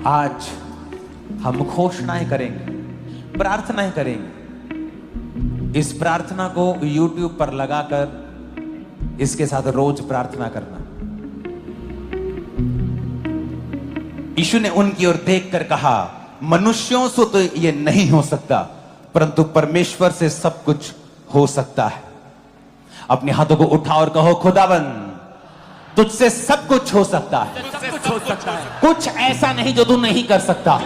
आज हम घोषणाएं करेंगे, प्रार्थनाएं करेंगे। इस प्रार्थना को YouTube पर लगाकर इसके साथ रोज प्रार्थना करना। यीशु ने उनकी ओर देखकर कहा, मनुष्यों से तो ये नहीं हो सकता, परंतु परमेश्वर से सब कुछ हो सकता है। अपने हाथों को उठा और कहो, खुदाबंद तुझसे सब कुछ हो सकता है। कुछ ऐसा नहीं जो तू नहीं कर सकता,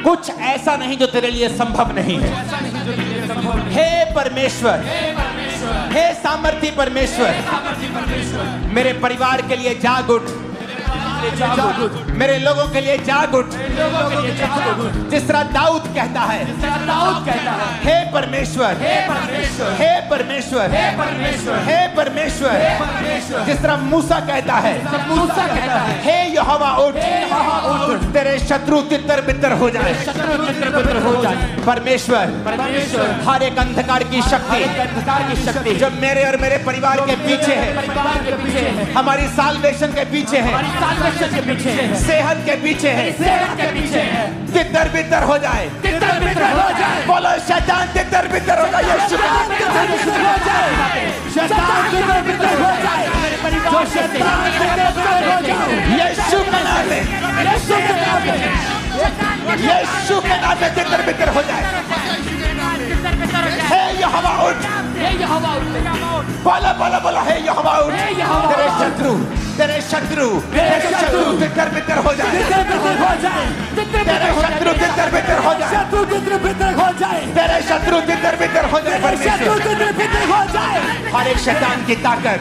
कुछ ऐसा नहीं जो तेरे लिए संभव नहीं है। हे परमेश्वर, हे सामर्थी परमेश्वर, मेरे परिवार के लिए जाग उठ, मेरे लोगों के लिए जाग उठ। जिस तरह दाऊद कहता है, हे परमेश्वर, हे परमेश्वर, हे परमेश्वर। जिस तरह मूसा कहता है, हे यहोवा उठ, तेरे शत्रु तितर बितर हो जाए। परमेश्वर, हर एक अंधकार की शक्ति जो मेरे और मेरे परिवार के पीछे है, हमारी साल्वेशन के पीछे है, सेहत के पीछे है, तितर बितर हो जाए। बोलो शैतान तितर बितर हो जाए, यीशु के नाम में तितर बितर हो जाए। हे यहोवा उठ, बोलो बोलो बोलो, हे यहोवा उठ। तेरे शत्रु तितर बितर हो जाए। तेरे शत्रु तितर बितर हो जाए। तेरे शत्रु तितर बितर हो जाए। हर एक शैतान की ताकत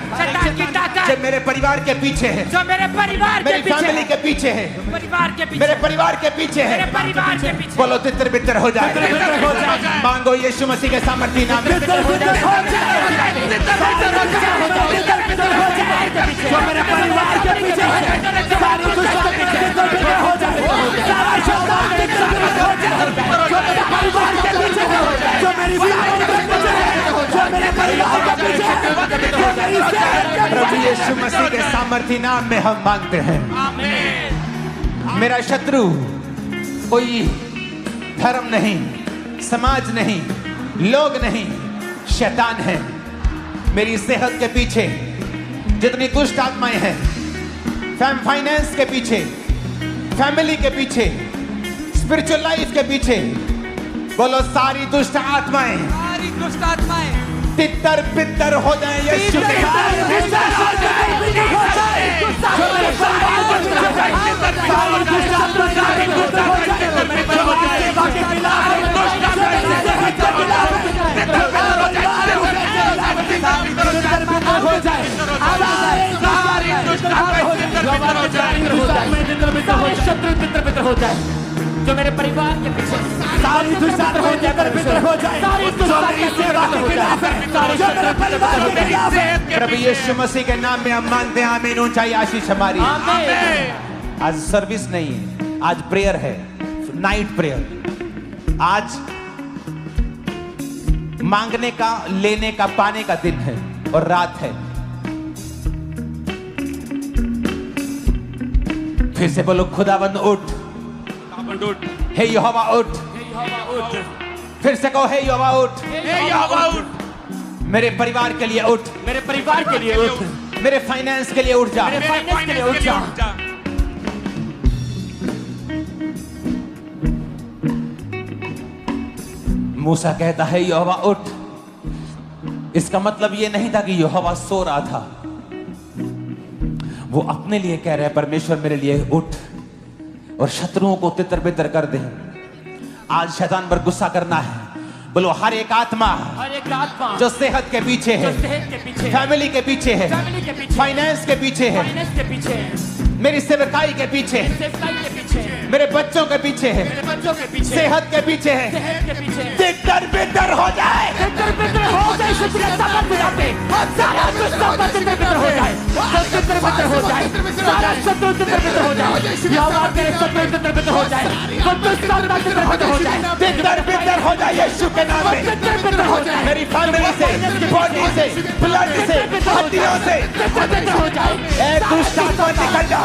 जो मेरे परिवार के पीछे है, मेरी फैमिली के पीछे है, मेरे परिवार के पीछे है, बोलो तितर बितर हो जाए। मांगो यीशु मसीह के सामर्थी नाम में। जो मेरे परिवार के पीछे है, सारी दुष्टता हो जाए। सारा शैतान हो जाए। जो मेरे परिवार के पीछे है, जो मेरी फैमिली के पीछे है, जो मेरे परिवार के पीछे है, प्रभु यीशु मसीह के सामर्थी नाम में हम मांगते हैं। मेरा शत्रु कोई धर्म नहीं, समाज नहीं, लोग नहीं, शैतान है। मेरी सेहत के पीछे जितनी दुष्ट आत्माएं हैं, फाइनेंस के पीछे, फैमिली के पीछे, स्पिरिचुअल लाइफ के पीछे, बोलो सारी दुष्ट आत्माएं तितर बितर हो जाए। यीशु के हो जाए। जो मेरे परिवार के पीछे सारी दुष्टता हो जाए। प्रभु यीशु मसीह के नाम में हम मांगते हैं। आमीन। ऊंचाई आशीष हमारी। आज सर्विस नहीं है, आज प्रेयर है, नाइट प्रेयर। आज मांगने का, लेने का, पाने का दिन है और रात है। फिर से बोलो, खुदाबंद उठ, हे यहोवा उठ। फिर से कहो, हे यहोवा उठ। मेरे परिवार के लिए उठ, मेरे परिवार के लिए उठ, मेरे फाइनेंस के लिए उठ जा, मेरे फाइनेंस के लिए उठ जा। मूसा कहता है, यहोवा उठ। इसका मतलब यह नहीं था कि यहोवा सो रहा था। वो अपने लिए कह रहे हैं, परमेश्वर मेरे लिए उठ और शत्रुओं को तितर बितर कर दे। आज शैतान पर गुस्सा करना है। बोलो, हर एक आत्मा जो सेहत के पीछे है, फैमिली के पीछे है, फाइनेंस के पीछे है, मेरी सेवकाई के पीछे है, मेरे बच्चों के पीछे है, सेहत के पीछे है, तितर बितर हो जाए। यीशु के नाम में मेरी फैमिली से, बॉडी से, ब्लड से, हड्डियों से दुष्ट आत्मा निकल जा।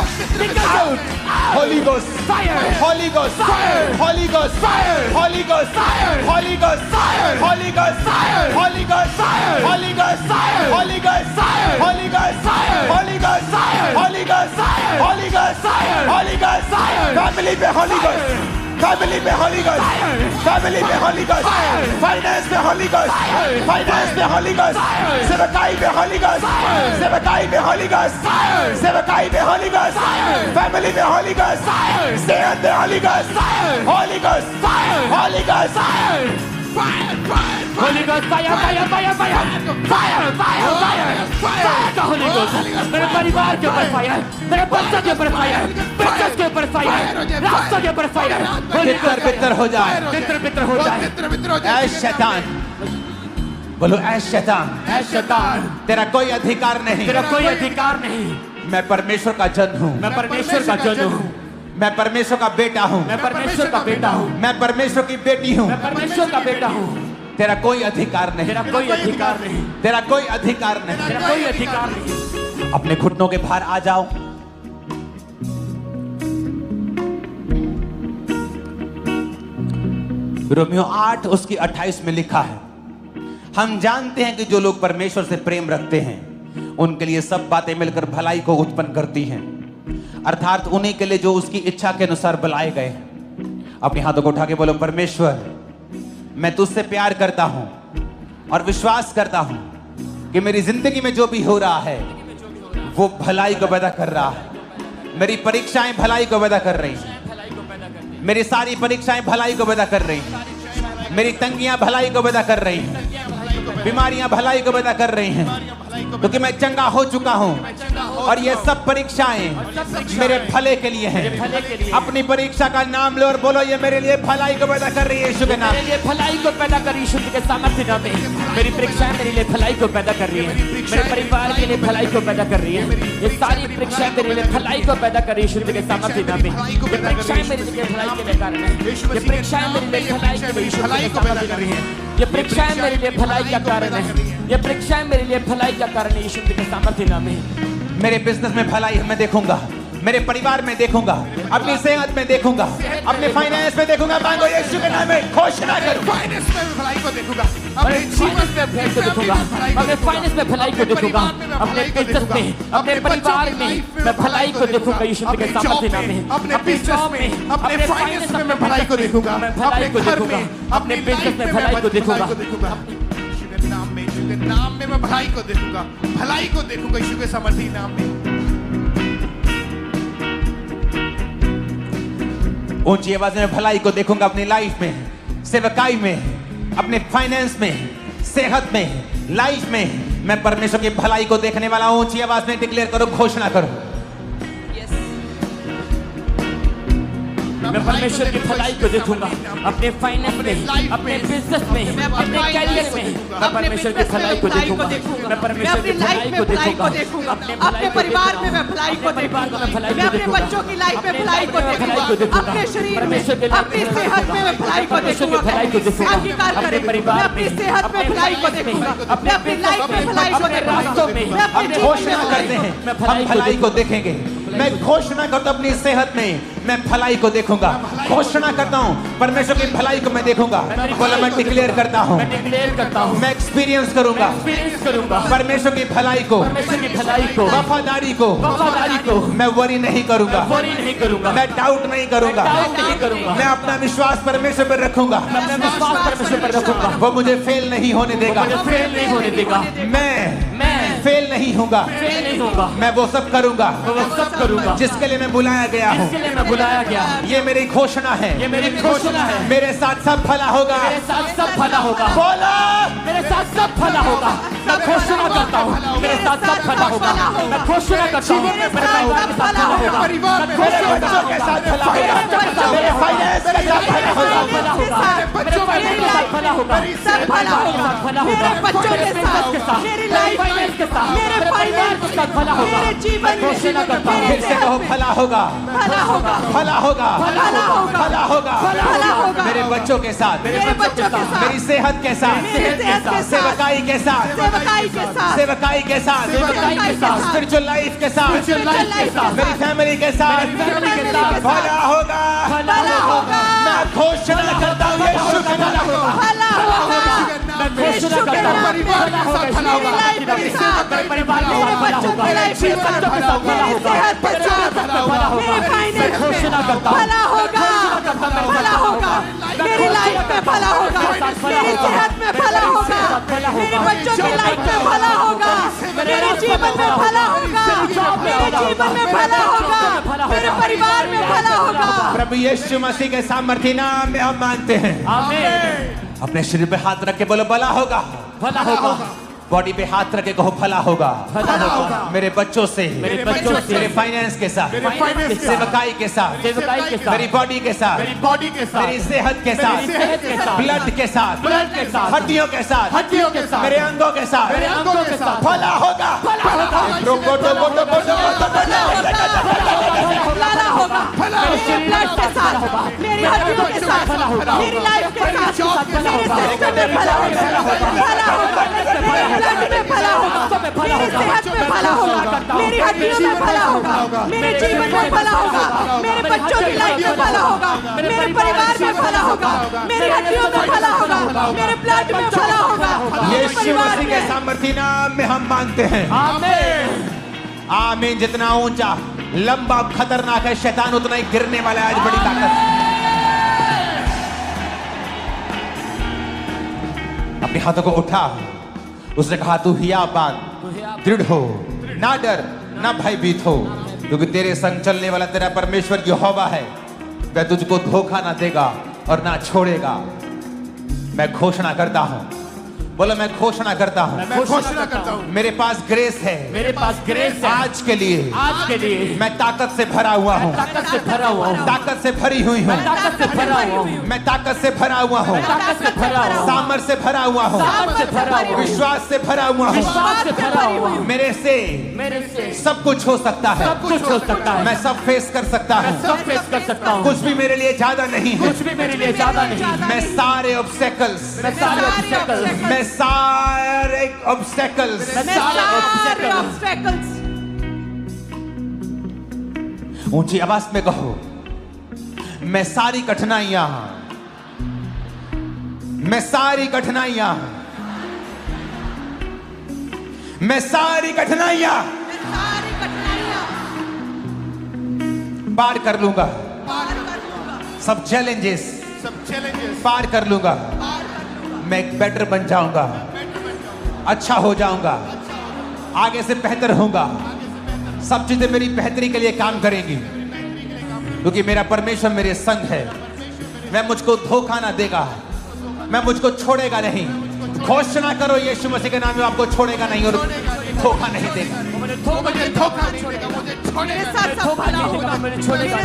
Holy Ghost, Fire! Holy Ghost, Fire! Holy Ghost, Fire! Holy Ghost, Fire! Holy Ghost, Fire! Holy Ghost, Fire! Holy Ghost, Fire! Holy Ghost, Fire! Holy Ghost, Fire! Holy Ghost, Fire! Holy Ghost, Fire! Holy Ghost, Fire! Holy Ghost, Fire! Holy Ghost, Fire! family पे Holy Ghost, family पे Holy Ghost, Fire! family पे Holy Ghost, Fire! finance पे Holy Ghost, Fire! finance पे Holy Ghost, Fire! सेवकाई पे Holy Ghost, Fire! सेवकाई पे Holy Ghost, Fire! सेवकाई पे Holy Ghost, Fire! family पे Holy Ghost, Fire! सेहत पे Holy Ghost, Fire! Holy Ghost, Fire! Holy Ghost, Fire! Holy Ghost, fire, fire, fire, fire, fire, fire, fire, fire का Holy Ghost, मेरे परिवार के ऊपर फायर, मेरे बच्चों के ऊपर फायर, बिजनेस के ऊपर फायर, रास्तों के ऊपर फायर, Holy Ghost बितर हो जाए, बित्र हो जाए, ऐ शैतान, बोलो ऐ शैतान, ऐ शैतान, तेरा कोई अधिकार नहीं, तेरा कोई अधिकार नहीं, मैं परमेश्वर का जन हूँ, मैं परमेश्वर का जन हूँ, मैं परमेश्वर का बेटा हूँ, मैं परमेश्वर का बेटा हूँ, मैं परमेश्वर की बेटी हूँ, मैं परमेश्वर का बेटा हूँ, तेरा कोई अधिकार नहीं, तेरा कोई अधिकार नहीं, तेरा कोई अधिकार नहीं। तेरा कोई अधिकार नहीं। अपने घुटनों के बाहर आ जाओ। रोमियो 8 उसकी 28 में लिखा है, हम जानते हैं कि जो लोग परमेश्वर से प्रेम रखते हैं उनके लिए सब बातें मिलकर भलाई को उत्पन्न करती हैं, अर्थात उन्हीं के लिए जो उसकी इच्छा के अनुसार बुलाए गए। अपने हाथों को उठा के बोलो, परमेश्वर मैं तुझसे प्यार करता हूं और विश्वास करता हूं कि मेरी जिंदगी में जो भी हो रहा है वो भलाई को पैदा कर रहा है। मेरी परीक्षाएं भलाई को पैदा कर रही हैं, मेरी सारी परीक्षाएं भलाई को पैदा कर रही हैं, मेरी तंगियां भलाई को पैदा कर रही हैं, बीमारियां भलाई को पैदा कर रही हैं, क्योंकि मैं चंगा हो चुका हूं और ये सब परीक्षाएं मेरे भले के लिए हैं। अपनी परीक्षा का नाम लो और बोलो, ये मेरे लिए भलाई को पैदा कर रही है यीशु के नाम। मेरे लिए भलाई को पैदा कर रही है यीशु के सामर्थ्य नाम में। मेरी परीक्षाएं मेरे लिए भलाई को पैदा कर रही है, मेरे परिवार के लिए भलाई को पैदा कर रही है। ये सारी परीक्षाएं मेरे लिए भलाई को पैदा कर रही है यीशु के सामर्थ्य नाम में। ये परीक्षाएं मेरे लिए भलाई के लिए कारण है, ये परीक्षाएं मेरे लिए भलाई के लिए भलाई को पैदा कर रही है। ये परीक्षाएं मेरे लिए भलाई का कारण है, ये परीक्षाएं मेरे लिए भलाई का कारण है यीशु के सामर्थ्य नाम में। मेरे बिजनेस में भलाई मैं देखूंगा, मेरे परिवार में देखूंगा, अपनी सेहत में देखूंगा, अपने फाइनेंस में देखूंगा। मांगो यीशु के नाम में, घोषणा करो। फाइनेंस में भलाई को देखूंगा, अपने जीवन में भलाई को देखूंगा, अपने फाइनेंस में भलाई को देखूंगा, अपने बिजनेस में, अपने परिवार में मैं भलाई को देखूंगा यीशु के सामर्थ्य नाम में। अपने बिजनेस में, अपने फाइनेंस में मैं भलाई को देखूंगा, मैं भलाई को देखूंगा, अपने बिजनेस में भलाई को देखूंगा। यीशु के नाम में, यीशु के नाम में मैं भलाई को देखूंगा, भलाई को देखूंगा यीशु के सामर्थ्य नाम में। ऊंची आवाज में भलाई को देखूंगा अपनी लाइफ में, सेवकाई में, अपने फाइनेंस में, सेहत में, लाइफ में मैं परमेश्वर की भलाई को देखने वाला हूं। ऊंची आवाज में डिक्लेयर करो, घोषणा करो। मैं परमेश्वर की भलाई को देखूंगा, अपने फाइनेंस में, अपने बिजनेस में, अपने कैरियर में मैं परमेश्वर की भलाई को देखूंगा, मैं परमेश्वर की भलाई को देखूंगा, अपने परिवार में मैं भलाई को देखूंगा, मैं अपने बच्चों की लाइफ में भलाई को देखूंगा, अपने शरीर में, अपनी सेहत में मैं भलाई को देखूंगा। अंगीकार करें, मैं अपनी सेहत में भलाई को देखूंगा, मैं अपनी लाइफ में भलाई को देखूंगा, मैं अपने घोषणा करते हैं हम भलाई को देखेंगे। मैं घोषणा करता हूं अपनी सेहत में मैं भलाई को देखूंगा। घोषणा करता हूं परमेश्वर की भलाई को मैं देखूंगा। बोला, मैं डिक्लेयर करता हूं, मैं डिक्लेयर करता हूं, मैं एक्सपीरियंस करूंगा परमेश्वर की भलाई को, परमेश्वर की भलाई को, वफादारी को, वफादारी को। मैं वरी नहीं करूंगा, वरी नहीं करूंगा, मैं डाउट नहीं करूंगा, डाउट नहीं करूंगा, मैं अपना विश्वास परमेश्वर पर रखूंगा, मैं अपना विश्वास परमेश्वर पर रखूंगा, वो मुझे फेल नहीं होने देगा, मुझे फेल नहीं होने देगा, मैं फेल नहीं होगा, फेल नहीं होगा, मैं वो सब करूंगा वो सब करूंगा जिसके लिए मैं बुलाया गया हूँ। जिसके लिए मैं बुलाया गया। ये मेरी घोषणा है, ये मेरी घोषणा है, मेरे साथ सब भला होगा, मेरे साथ सब भला होगा। बोला, मेरे साथ सब भला होगा। मैं घोषणा करता हूँ मेरे साथ सब भला होगा। मैं घोषणा करता हूँ मेरे परिवार के साथ भला होगा, मेरे बच्चों के साथ भला होगा, मेरे फाइनेंस के साथ भला होगा। मेरे बच्चों में मेरी लाइफ भला होगा। मेरी सब भला होगा। मेरे बच्चों के साथ, मेरी लाइफ में, मेरे फाइनेंस के साथ भला होगा। मेरे जीवन में, फिर मेरे से कहो भला होगा, भला होगा, भला होगा, भला होगा, भला होगा, भला होगा। मेरे बच्चों के साथ, मेरे बच्चों के साथ, मेरी सेहत के साथ, मेरी सेहत के साथ, सेवकाई के साथ, सेवकाई के साथ, सेवकाई के साथ, सेवकाई के साथ, स्पिरिचुअल लाइफ के साथ, स्पिरिचुअल लाइफ के साथ, मेरी फैमिली के साथ भला होगा। भला होगा, मैं घोषणा करता हूँ यीशु के नाम में भला होगा। घोषणा करता हूँ परिवार के साथ भला होगा। मेरी साथ, परिवार के मेरे साथ भला बच्चों होगा। के लाइफ में बच्चों के साथ भला मेरी होगा। सेहत के साथ भला होगा। मेरे फाइनेंस घोषणा में करता हूँ। भला होगा, भला होगा। मेरी लाइफ में भला होगा, मेरी सेहत में भला होगा, मेरे बच्चों की लाइफ में भला होगा, मेरे जीवन में भला होगा, मेरे जीवन में भला होगा, मेरे परिवार में भला होगा। प्रभु यीशु मसीह के सामर्थ्य नाम में हम मानते हैं। आमीन। अपने शरीर पे हाथ रख के बोलो भला होगा। भला होगा। बॉडी पे हाथ रख के कहो भला होगा। भला होगा। मेरे बच्चों से, मेरे बच्चों से, मेरे फाइनेंस के साथ, मेरे फाइनेंस के साथ, सेवकाई के साथ, सेवकाई के साथ, मेरी बॉडी के साथ, मेरी बॉडी के साथ, मेरी सेहत के साथ, मेरी सेहत के साथ, ब्लड के साथ, ब्लड के साथ, हड्डियों के साथ, हड्डियों के साथ, मेरे अंगों के साथ मेरे अंगों के साथ भला होगा। भला होगा, मेरे ब्लड के साथ, मेरी हड्डियों के साथ, मेरी लाइफ के साथ, मेरे सिस्टम में भला होगा, भला होगा, मेरे ब्लड में भला होगा, मेरी सेहत में भला होगा, मेरी हड्डियों में भला होगा, मेरे जीवन में भला होगा, मेरे बच्चों की लाइफ में भला होगा, मेरे परिवार में भला होगा, मेरी हड्डियों में भला होगा, मेरे ब्लड में भला होगा, मेरे यीशु परिवार मसीह के में। सामर्थ्य नाम में हम मांगते हैं। आमीन। आमीन। जितना ऊंचा, लंबा, खतरनाक है शैतान, उतना ही गिरने वाला है। आज बड़ी ताकत। अपने हाथों को उठा। उसने कहा तू हियाबान, दृढ़ हो, ना डर, ना भयभीत हो, क्योंकि तेरे संग चलने वाला तेरा परमेश्वर यहोवा है। वह तुझको धोखा ना देगा और ना छोड़ेगा। मैं घोषणा करता हूं, बोलो मैं घोषणा करता हूं, मैं घोषणा करता हूँ मेरे पास ग्रेस है। मेरे पास ग्रेस है आज के लिए आज के लिए। मैं ताकत से भरा हुआ हूँ, ताकत से भरा हुआ हूँ। ताकत से भरी हुई हूँ, ताकत से भरा हुआ हूँ। मैं ताकत से भरा हुआ हूँ, ताकत से भरा हुआ हूँ। सामर्थ से भरा हुआ हूँ, सामर्थ से भरा हुआ हूँ। विश्वास से भरा हुआ हूँ। विश्वास से भरा हुआ हूँ। मेरे से मेरे से सब कुछ हो सकता है। सब कुछ हो सकता है। मैं सब फेस कर सकता मैं हूँ। सब फेस कर सकता हूँ। कुछ भी मेरे लिए ज्यादा नहीं है। कुछ भी मेरे लिए ज्यादा नहीं। मैं सारे ऑब्स्टेकल्स, मैं सारे ऑब्स्टेकल्स, मैं सारे ऑब्स्टेकल्स, मैं सारे ऑब्स्टेकल्स। ऊंची आवाज में कहो, मैं सारी कठिनाइयां, मैं सारी कठिनाइयां, मैं सारी कठिनाइयां सारी कठिनाइयां पार कर लूंगा। पार कर लूंगा, सब चैलेंजेस सब चैलेंजेस पार कर लूंगा। पार कर लूंगा, मैं एक बेटर बन जाऊंगा, अच्छा हो जाऊंगा, आगे से बेहतर होऊंगा। सब चीजें मेरी बेहतरी के लिए काम करेंगी, क्योंकि मेरा परमेश्वर मेरे संग है। मैं मुझको धोखा ना देगा, मैं मुझको छोड़ेगा नहीं। घोषणा करो यीशु मसीह के नाम में, आपको छोड़ेगा नहीं और धोखा नहीं देगा। मुझे धोखा नहीं देगा, मुझे मेरे छोड़ेगा साथ सब भला होगा, मेरे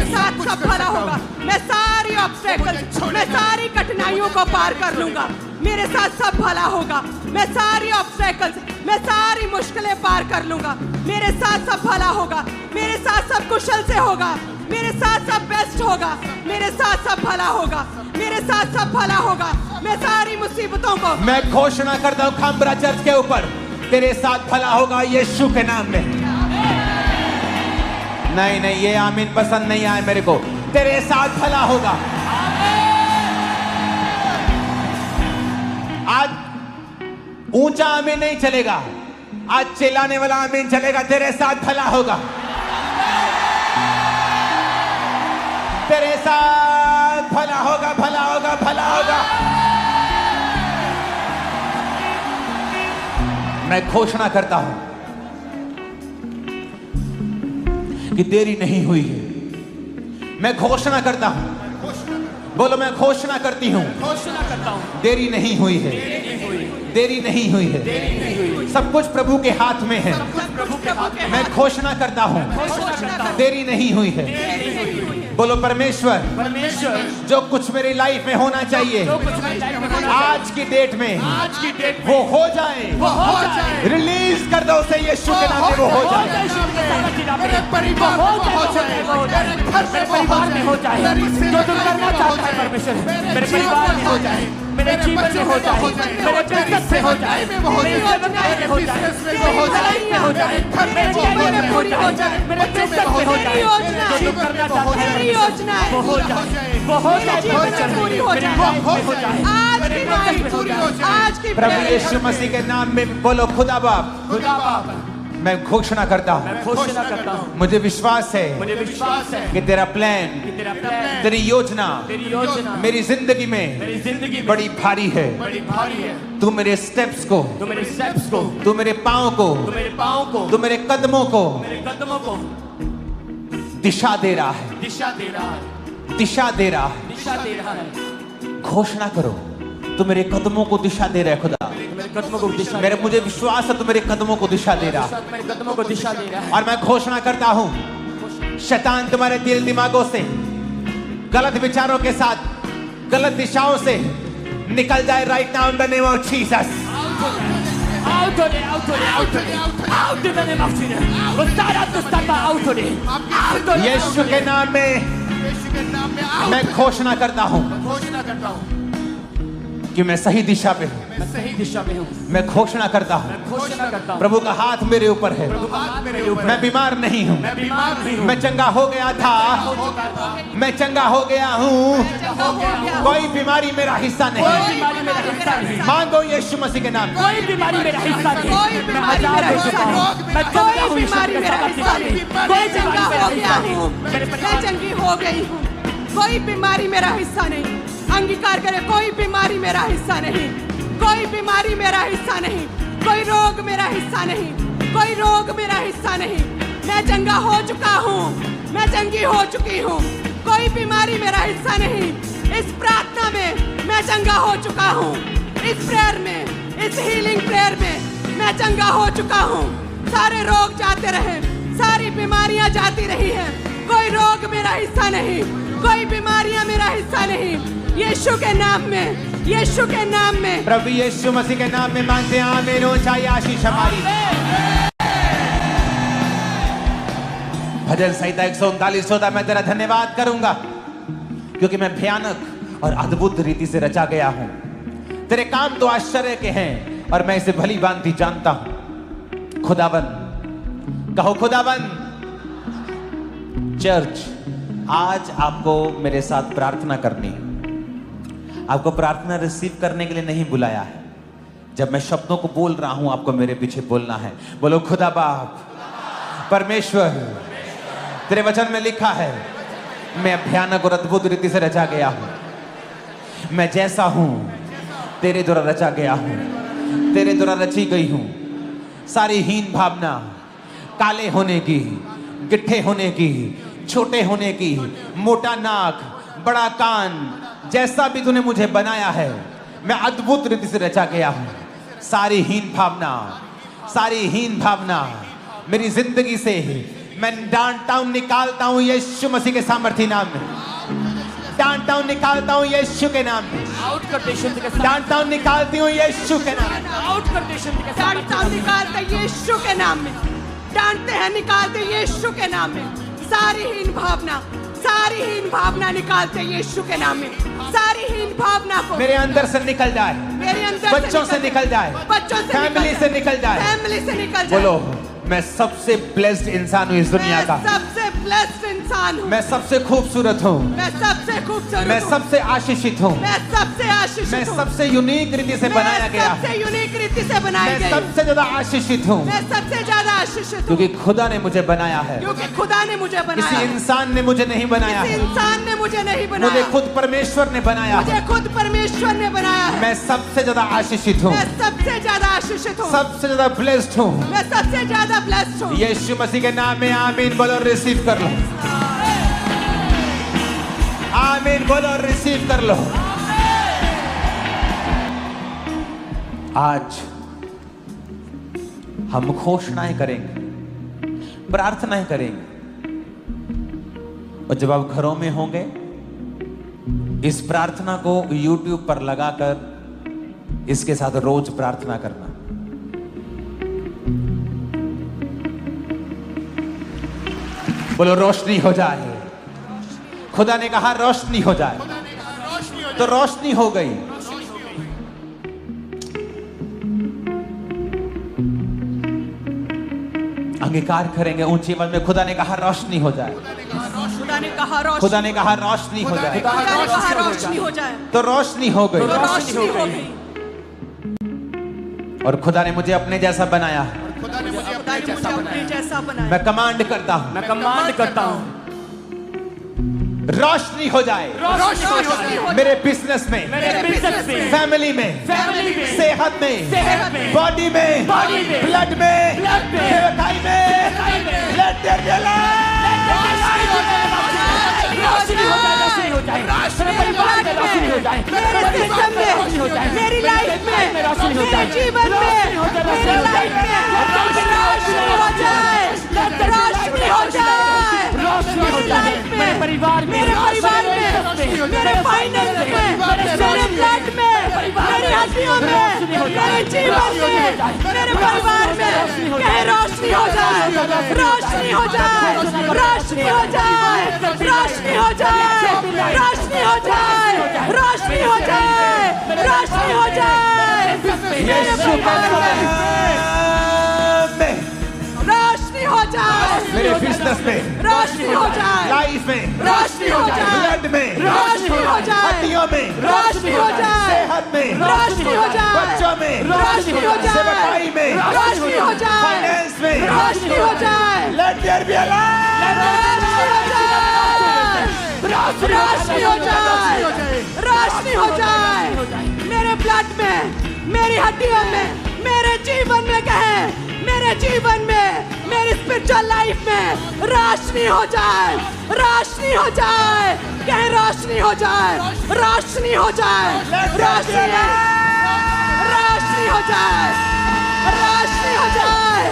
साथ सब भला होगा। मैं सारी ऑब्स्टेकल्स, मैं सारी कठिनाइयों को पार कर लूंगा। मेरे साथ सब भला होगा। मैं सारी ऑब्स्टेकल्स, मैं सारी मुश्किलें पार कर लूंगा। मेरे साथ सब भला होगा, मेरे साथ सब कुशल से होगा, मेरे साथ सब बेस्ट होगा, मेरे साथ सब भला होगा, मेरे साथ सब भला होगा। मैं सारी मुसीबतों को, मैं घोषणा करता हूं खामबरा चर्च के ऊपर, तेरे साथ भला होगा यीशु के नाम में। नहीं नहीं, ये आमीन पसंद नहीं आए मेरे को। तेरे साथ भला होगा। आज ऊंचा आमीन नहीं चलेगा, आज चिल्लाने वाला आमीन चलेगा। तेरे साथ भला होगा, तेरे साथ भला होगा, भला होगा, भला होगा। मैं घोषणा करता हूं कि देरी नहीं हुई है। मैं घोषणा करता हूं, बोलो मैं घोषणा करती हूं, घोषणा करता हूँ। देरी नहीं हुई है, देरी नहीं हुई है। सब कुछ प्रभु के हाथ में है। प्रभु के हाथ में। मैं घोषणा करता हूं, घोषणा करता हूँ। देरी नहीं हुई है, बोलो परमेश्वर, परमेश्वर जो कुछ मेरी लाइफ में होना चाहिए जो कुछ मेरी लाइफ में होना आज की डेट में आज की डेट वो हो जाए, वो हो जाए। रिलीज कर दो उसे यीशु के नाम में वो हो जाए। मेरे परिवार में वो हो जाए, मेरे घर में वो परिवार में हो जाए, मेरी जो सेवा तुम करना चाहता है परमेश्वर मेरे परिवार में हो जाए, मेरे जीवन में हो जाए, मेरे बिजनेस में हो जाए, मेरे सेवकाई में हो जाए, मेरे भलाई में हो जाए, मेरे जीवन में पूरी हो जाए, मेरे बिजनेस में हो जाए, जो तुम करना चाहता है मेरी योजना है वो हो जाए, वो हो जाए जीवन में पूरी हो मेरी जाए। लाइफ में हो जाए, आज मेरे की बिजनेस में हो नाइट, जाए। आज की प्रभु prayer, यीशु मसीह के नाम में बोलो खुदा बाप, खुदा बाप मैं घोषणा करता हूँ, मैं घोषणा करता हूँ, मुझे विश्वास है मुझे विश्वास है कि तेरा प्लान, कि तेरा प्लान, तेरी योजना तेरी योजना मेरी जिंदगी में मेरी जिंदगी में बड़ी भारी है। बड़ी भारी है। तू मेरे स्टेप्स को, तू मेरे स्टेप्स को, तू मेरे पाँव को, तू मेरे पाँव को, तू मेरे कदमों को मेरे कदमों को दिशा दे रहा है, दिशा दे रहा है, दिशा दे रहा है। दिशा दे रहा है। घोषणा करो, तू मेरे कदमों को दिशा दे रहा है खुदा। तू मेरे कदमों को दिशा मेरे मुझे विश्वास है तू मेरे कदमों को दिशा दे रहा है। मेरे कदमों को दिशा दे रहा है। और मैं घोषणा करता हूँ शैतान तुम्हारे दिल दिमागों से, गलत विचारों के साथ, गलत दिशाओं से निकल जाए right now in the name of Jesus. Out of it, out of it, out of it, out in the name of Jesus. वो सारा दुष्टता out of it, out of it, यीशु के नाम में यीशु के नाम में मैं घोषणा करता हूँ घोषणा करता हूँ कि मैं सही दिशा पे हूँ। मैं सही दिशा में हूँ। मैं घोषणा करता हूँ मैं घोषणा करता हूँ। प्रभु का हाथ मेरे ऊपर है। प्रभु का हाथ मेरे ऊपर। मैं बीमार नहीं हूँ, मैं बीमार नहीं हूँ। मैं चंगा हो गया था, मैं चंगा हो गया हूँ। कोई बीमारी मेरा हिस्सा कोई नहीं। बीमारी मेरा हिस्सा नहीं। मांगो यीशु मसीह के नाम। कोई बीमारी मेरा हिस्सा नहीं। कोई मैं बीमारी आजाद मेरा हो चुका हिस्सा हूँ। नहीं। मैं चंगा कोई हूँ यीशु बीमारी के मेरा साथ हिस्सा नहीं। नहीं। कोई मैं बीमारी चंगा मेरा हो गया हिस्सा नहीं। हूँ, मेरे मैं परिवार चंगी हो गई हूँ। कोई बीमारी मेरा हिस्सा नहीं। अंगीकार करे, कोई बीमारी मेरा हिस्सा नहीं, कोई बीमारी मेरा हिस्सा नहीं, कोई रोग मेरा हिस्सा नहीं, कोई रोग मेरा हिस्सा नहीं। मैं चंगा हो चुका हूँ, मैं चंगी हो चुकी हूँ। कोई बीमारी मेरा हिस्सा नहीं। इस प्रार्थना में मैं चंगा हो चुका हूँ। इस प्रेयर में, इस हीलिंग प्रेयर में मैं चंगा हो चुका हूँ। सारे रोग जाते रहे, सारी बीमारियां जाती रही हैं। कोई रोग मेरा हिस्सा नहीं, कोई बीमारियां मेरा हिस्सा नहीं। यीशु के नाम में, यीशु के नाम में, प्रभु यीशु मसीह के नाम में मांगते हैं आमीन। हो चाहिए आशीष हमारी। भजन संहिता 139 होता, मैं तेरा धन्यवाद करूंगा क्योंकि मैं भयानक और अद्भुत रीति से रचा गया हूं। तेरे काम तो आश्चर्य के हैं और मैं इसे भली भांति जानता हूं। खुदावन, कहो खुदावन। चर्च, आज आपको मेरे साथ प्रार्थना करनी है। आपको प्रार्थना रिसीव करने के लिए नहीं बुलाया है। जब मैं शब्दों को बोल रहा हूं, आपको मेरे पीछे बोलना है। बोलो खुदा बाप, परमेश्वर, तेरे वचन में लिखा है मैं भयानक और अद्भुत रीति से रचा गया हूं। मैं जैसा हूं तेरे द्वारा रचा गया हूं, तेरे द्वारा रची गई हूं। सारी हीन भावना, काले होने की, गिट्ठे होने की, छोटे होने की, मोटा नाक, बड़ा कान, जैसा भी तूने मुझे बनाया है, मैं अद्भुत रीति से रचा गया हूं। सारी हीन भावना, सारी हीन भावना मेरी जिंदगी से मैं डांटता हूं, निकालता हूं यीशु मसीह के सामर्थी नाम में। डांटता हूं, निकालता हूं यीशु के नाम में। आउट कर दे यीशु के साथ। डांटता हूं, निकालती हूं यीशु के नाम में। आउट कर दे यीशु के साथ। डांटते हैं, निकालते यीशु के नाम में। डांटते हैं, निकालते यीशु के नाम में। सारी हीन भावना, सारी हीन भावना निकालते यीशु के नाम में। सारी हीन भावना को मेरे अंदर से निकल जाए, मेरे अंदर बच्चों से निकल जाए, बच्चों से फैमिली से निकल जाए। फैमिली से निकल जाए। बोलो, मैं सबसे ब्लेस्ड इंसान हूं इस दुनिया का। मैं सबसे ब्लेस्ड इंसान हूँ। मैं सबसे खूबसूरत हूं। मैं सबसे खूबसूरत मैं हूँ। सबसे आशीषित हूं। मैं सबसे आशीषित मैं हूँ। सबसे यूनिक रीति से बनाया गया हूं। सबसे यूनिक रीति से बनाई मैं गई। सबसे ज्यादा आशीषित हूं मैं सबसे ज्यादा आशीषित हूँ क्योंकि खुदा ने मुझे बनाया है। क्योंकि खुदा ने मुझे बनाया। किसी इंसान ने मुझे नहीं बनाया किसी है, इंसान ने मुझे नहीं बनाया। मुझे खुद परमेश्वर ने बनाया मुझे है। खुद परमेश्वर ने बनाया है। मैं सबसे ज्यादा आशीषित हूं, मैं सबसे ज्यादा आशीषित हूँ। सबसे ज्यादा ब्लेस्ड हूं। मैं सबसे ज्यादा ब्लेस्ड हूँ। यीशु मसीह के नाम में आमीन बोलो, रिसीव कर लो। आमीन बोलो, रिसीव कर लो। आज हम घोषणाएं करेंगे, प्रार्थनाएं करेंगे। और जब आप घरों में होंगे, इस प्रार्थना को YouTube पर लगाकर इसके साथ रोज प्रार्थना करना। बोलो रोशनी हो जाए। खुदा ने कहा रोशनी हो जाए, तो रोशनी हो गई। अंगीकार करेंगे ऊंची आवाज में, खुदा ने कहा रोशनी हो जाए। खुदा ने कहा रोशनी, खुदा ने कहा रोशनी हो जाए, खुदा ने कहा रोशनी हो जाए, तो रोशनी हो गई। तो रोशनी हो गई। और खुदा ने मुझे अपने जैसा बनाया है। खुदा ने मुझे खुदा अपने ने जैसा मुझे बनाया। अपने जैसा बनाया। मैं कमांड करता हूं, मैं कमांड करता हूं, रोशनी हो जाए रोशनी हो मेरे बिजनेस में, मेरे बिजनेस में, फैमिली में, फैमिली में, सेहत में, सेहत में, बॉडी में, बॉडी में, ब्लड में, ब्लड में, सेवकाई में, लेट देयर बी रोशनी हो जाए, रोशनी हो जाए, मेरे परिवार में रोशनी हो जाए, मेरे सिस्टम में, मेरी लाइफ में, मेरे जीवन में, मेरी लाइफ में रोशनी हो जाए, रोशनी हो जाए, रोशनी हो जाए, मेरे परिवार में, मेरे परिवार में, मेरे फाइनेंस में, मेरे ब्लड में, मेरी हड्डियों में, मेरे जीवन में, मेरे परिवार में कहीं रोशनी हो जाए, रोशनी हो जाए, रोशनी हो जाए, रोशनी हो जाए, रोशनी हो जाए, रोशनी हो जाए, रोशनी हो जाए, मेरे परिवार में रोशनी हो जाए, मेरे बिजनेस में, रोशनी हो जाए, लाइफ में, रोशनी हो जाए, ब्लड में, रोशनी हो जाए, हड्डियों में, रोशनी हो जाए, सेहत में, रोशनी हो जाए, बच्चों में, रोशनी हो जाए, सेवकाई में, रोशनी हो जाए, फाइनेंस में, रोशनी हो जाए, लेट देयर बी रोशनी हो जाए, रोशनी हो जाए, मेरे ब्लड में, मेरी हड्डियों में, मेरे जीवन में कहे, मेरे जीवन में, मेरी स्पिरिचुअल लाइफ में रोशनी हो जाए, रोशनी हो जाए, कहे रोशनी हो जाए, रोशनी हो जाए, रोशनी रोशनी हो जाए, रोशनी हो जाए,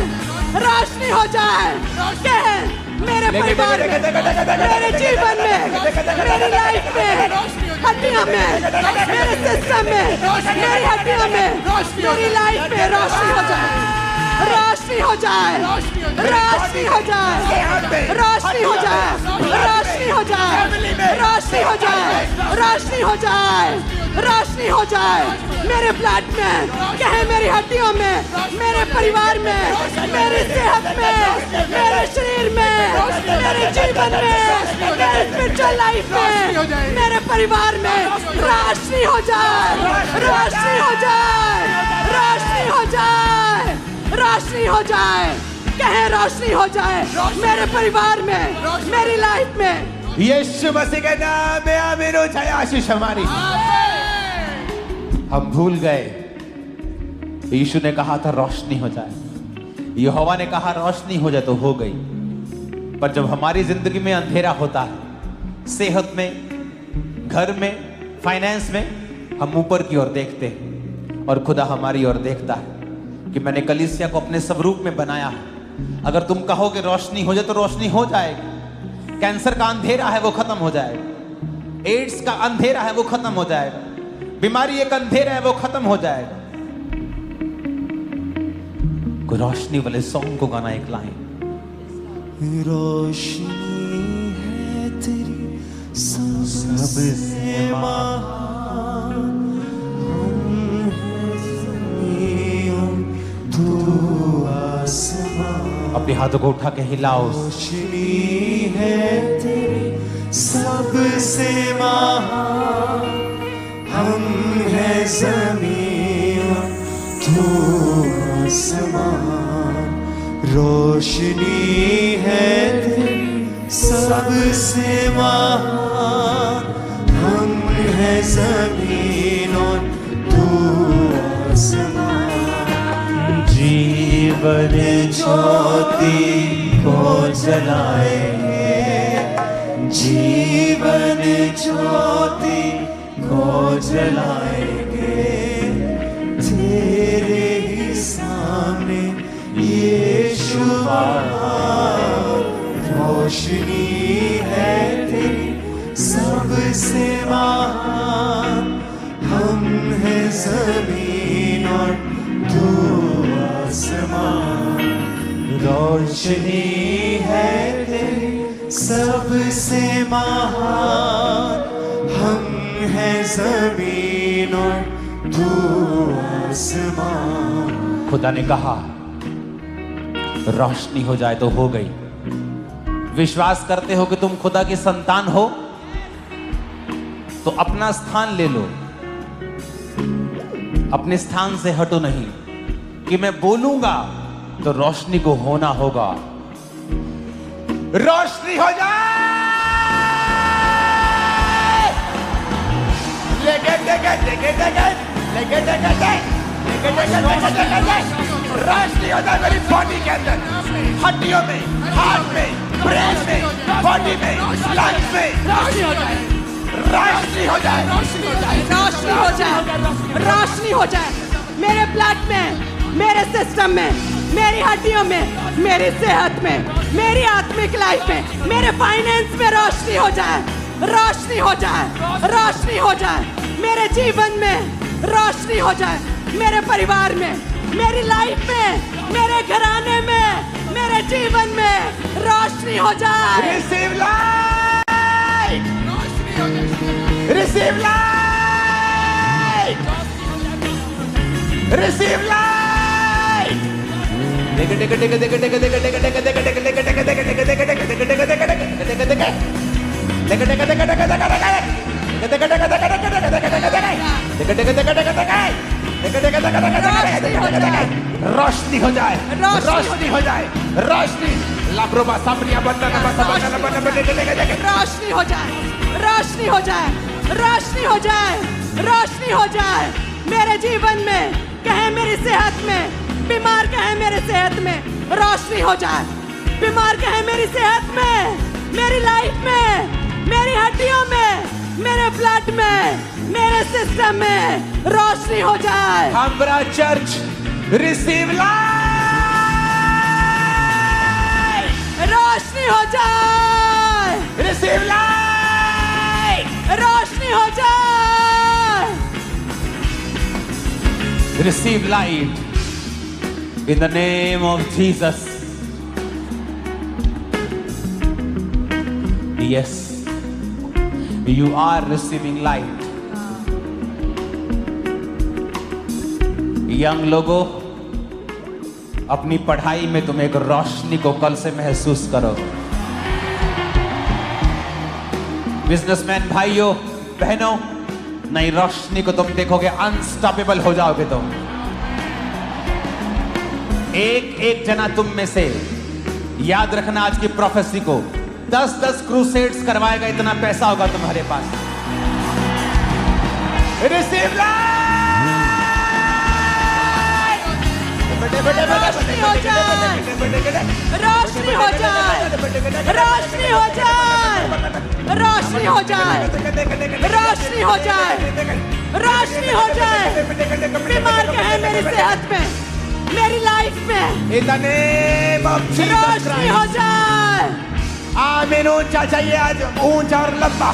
रोशनी हो जाए, कहे मेरे परिवार में, मेरे जीवन में, मेरी लाइफ में, हड्डियों में, मेरे सिस्टम में, मेरी हड्डियों में, मेरी लाइफ में रोशनी हो जाए, रोशनी हो जाए, रोशनी हो जाए, रोशनी हो जाए, रोशनी हो जाए, रोशनी हो जाए, रोशनी हो जाए, रोशनी हो जाए, मेरे ब्लड में, कहे मेरी हड्डियों में, मेरे परिवार में, मेरी सेहत में, मेरे शरीर में, मेरे जीवन में, मेरे स्पिरिचुअल लाइफ में, मेरे परिवार में रोशनी हो जाए, रोशनी हो जाए, रोशनी हो जाए, रोशनी हो जाए, कहे रोशनी हो जाए, मेरे परिवार में, मेरी लाइफ में। यीशु मसीह के नाम में आमीन हो जाए। आशीष हमारी। हम भूल गए यीशु ने कहा था रोशनी हो जाए, यहोवा ने कहा रोशनी हो जाए, तो हो गई। पर जब हमारी जिंदगी में अंधेरा होता है, सेहत में, घर में, फाइनेंस में, हम ऊपर की ओर देखते हैं और खुदा हमारी ओर देखता है कि मैंने कलीसिया को अपने स्वरूप में बनाया है। अगर तुम कहोगे रोशनी हो जाए, तो रोशनी हो जाएगी। कैंसर का अंधेरा है वो खत्म हो जाएगा, एड्स का अंधेरा है वो खत्म हो जाएगा, बीमारी एक अंधेरा है वो खत्म हो जाएगा। कोई रोशनी वाले सॉन्ग को गाना एक लाइन। रोशनी है तेरी सबसे महान, हम हैं ज़मीन, तू आसमान। अपने हाथों को उठा के हिलाओ। रोशनी है तेरी सबसे महान, हम हैं ज़मीन, तू आसमान। रोशनी है तेरी सबसे महान, हम हैं ज़मीन और तू आसमान। जीवन ज्योति को जलाएंगे, जीवन ज्योति को जलाएंगे, तेरे ही सामने यीशु आया। रोशनी है सबसे महान हम हैं जमीन और तू आसमान, रोशनी है तेरी सबसे महान, हम हैं जमीन और तू आसमान। खुदा ने कहा रोशनी हो जाए तो हो गई। विश्वास करते हो कि तुम खुदा की संतान हो तो अपना स्थान ले लो, अपने स्थान से हटो नहीं कि मैं बोलूंगा तो रोशनी को होना होगा। रोशनी हो जाए, रोशनी हो जाए मेरी बॉडी के अंदर, हड्डियों में, हार्ट में, ब्रेन में, बॉडी में, लंग्स में, रोशनी हो जाए, रोशनी हो जाए, रोशनी हो जाए, रोशनी हो जाए मेरे ब्लड में, मेरे सिस्टम में, मेरी हड्डियों में, मेरी सेहत में, मेरी आत्मिक लाइफ में, मेरे फाइनेंस में रोशनी हो जाए, रोशनी हो जाए, रोशनी हो जाए मेरे जीवन में, रोशनी हो जाए मेरे परिवार में, मेरी लाइफ में, मेरे घराने में, मेरे जीवन में रोशनी हो जाए। Receive light, receive light, receive light. रोशनी हो जाए, रोशनी हो जाए, रोशनी लाब्रोबा सामरिया बनना रोशनी हो जाए, रोशनी हो जाए, रोशनी हो जाए, रोशनी हो जाए मेरे जीवन में, कहे मेरी सेहत में, बीमार कहे मेरे सेहत में रोशनी हो जाए, बीमार कहे मेरी सेहत में, मेरी लाइफ में, मेरी हड्डियों में, मेरे ब्लड में, मेरे सिस्टम में रोशनी हो जाए। हमारा चर्च रिसीव लाइट, रोशनी हो जाए, रिसीव लाइट, रोशनी हो जाए। receive light in the name of Jesus. Yes, you are receiving light. Young लोगों, अपनी पढ़ाई में तुम एक रोशनी को कल से महसूस करो। बिजनेसमैन भाइयों बहनों, नई रोशनी को तुम देखोगे, अनस्टॉपेबल हो जाओगे तुम। एक एक जना तुम में से, याद रखना आज की प्रोफेसी को, 10-10 क्रूसेड्स करवाएगा, इतना पैसा होगा तुम्हारे पास। रिसीव रोशनी हो जाए, रोशनी हो जाए, रोशनी हो जाए, रोशनी हो जाए, रोशनी हो जाए, रोशनी हो जाए। बीमार कहे मेरी सेहत में, मेरी लाइफ में In the name of Jesus रोशनी हो Christ. जाए। आमीन। ऊंचा चाहिए आज, ऊंचा और लंबा।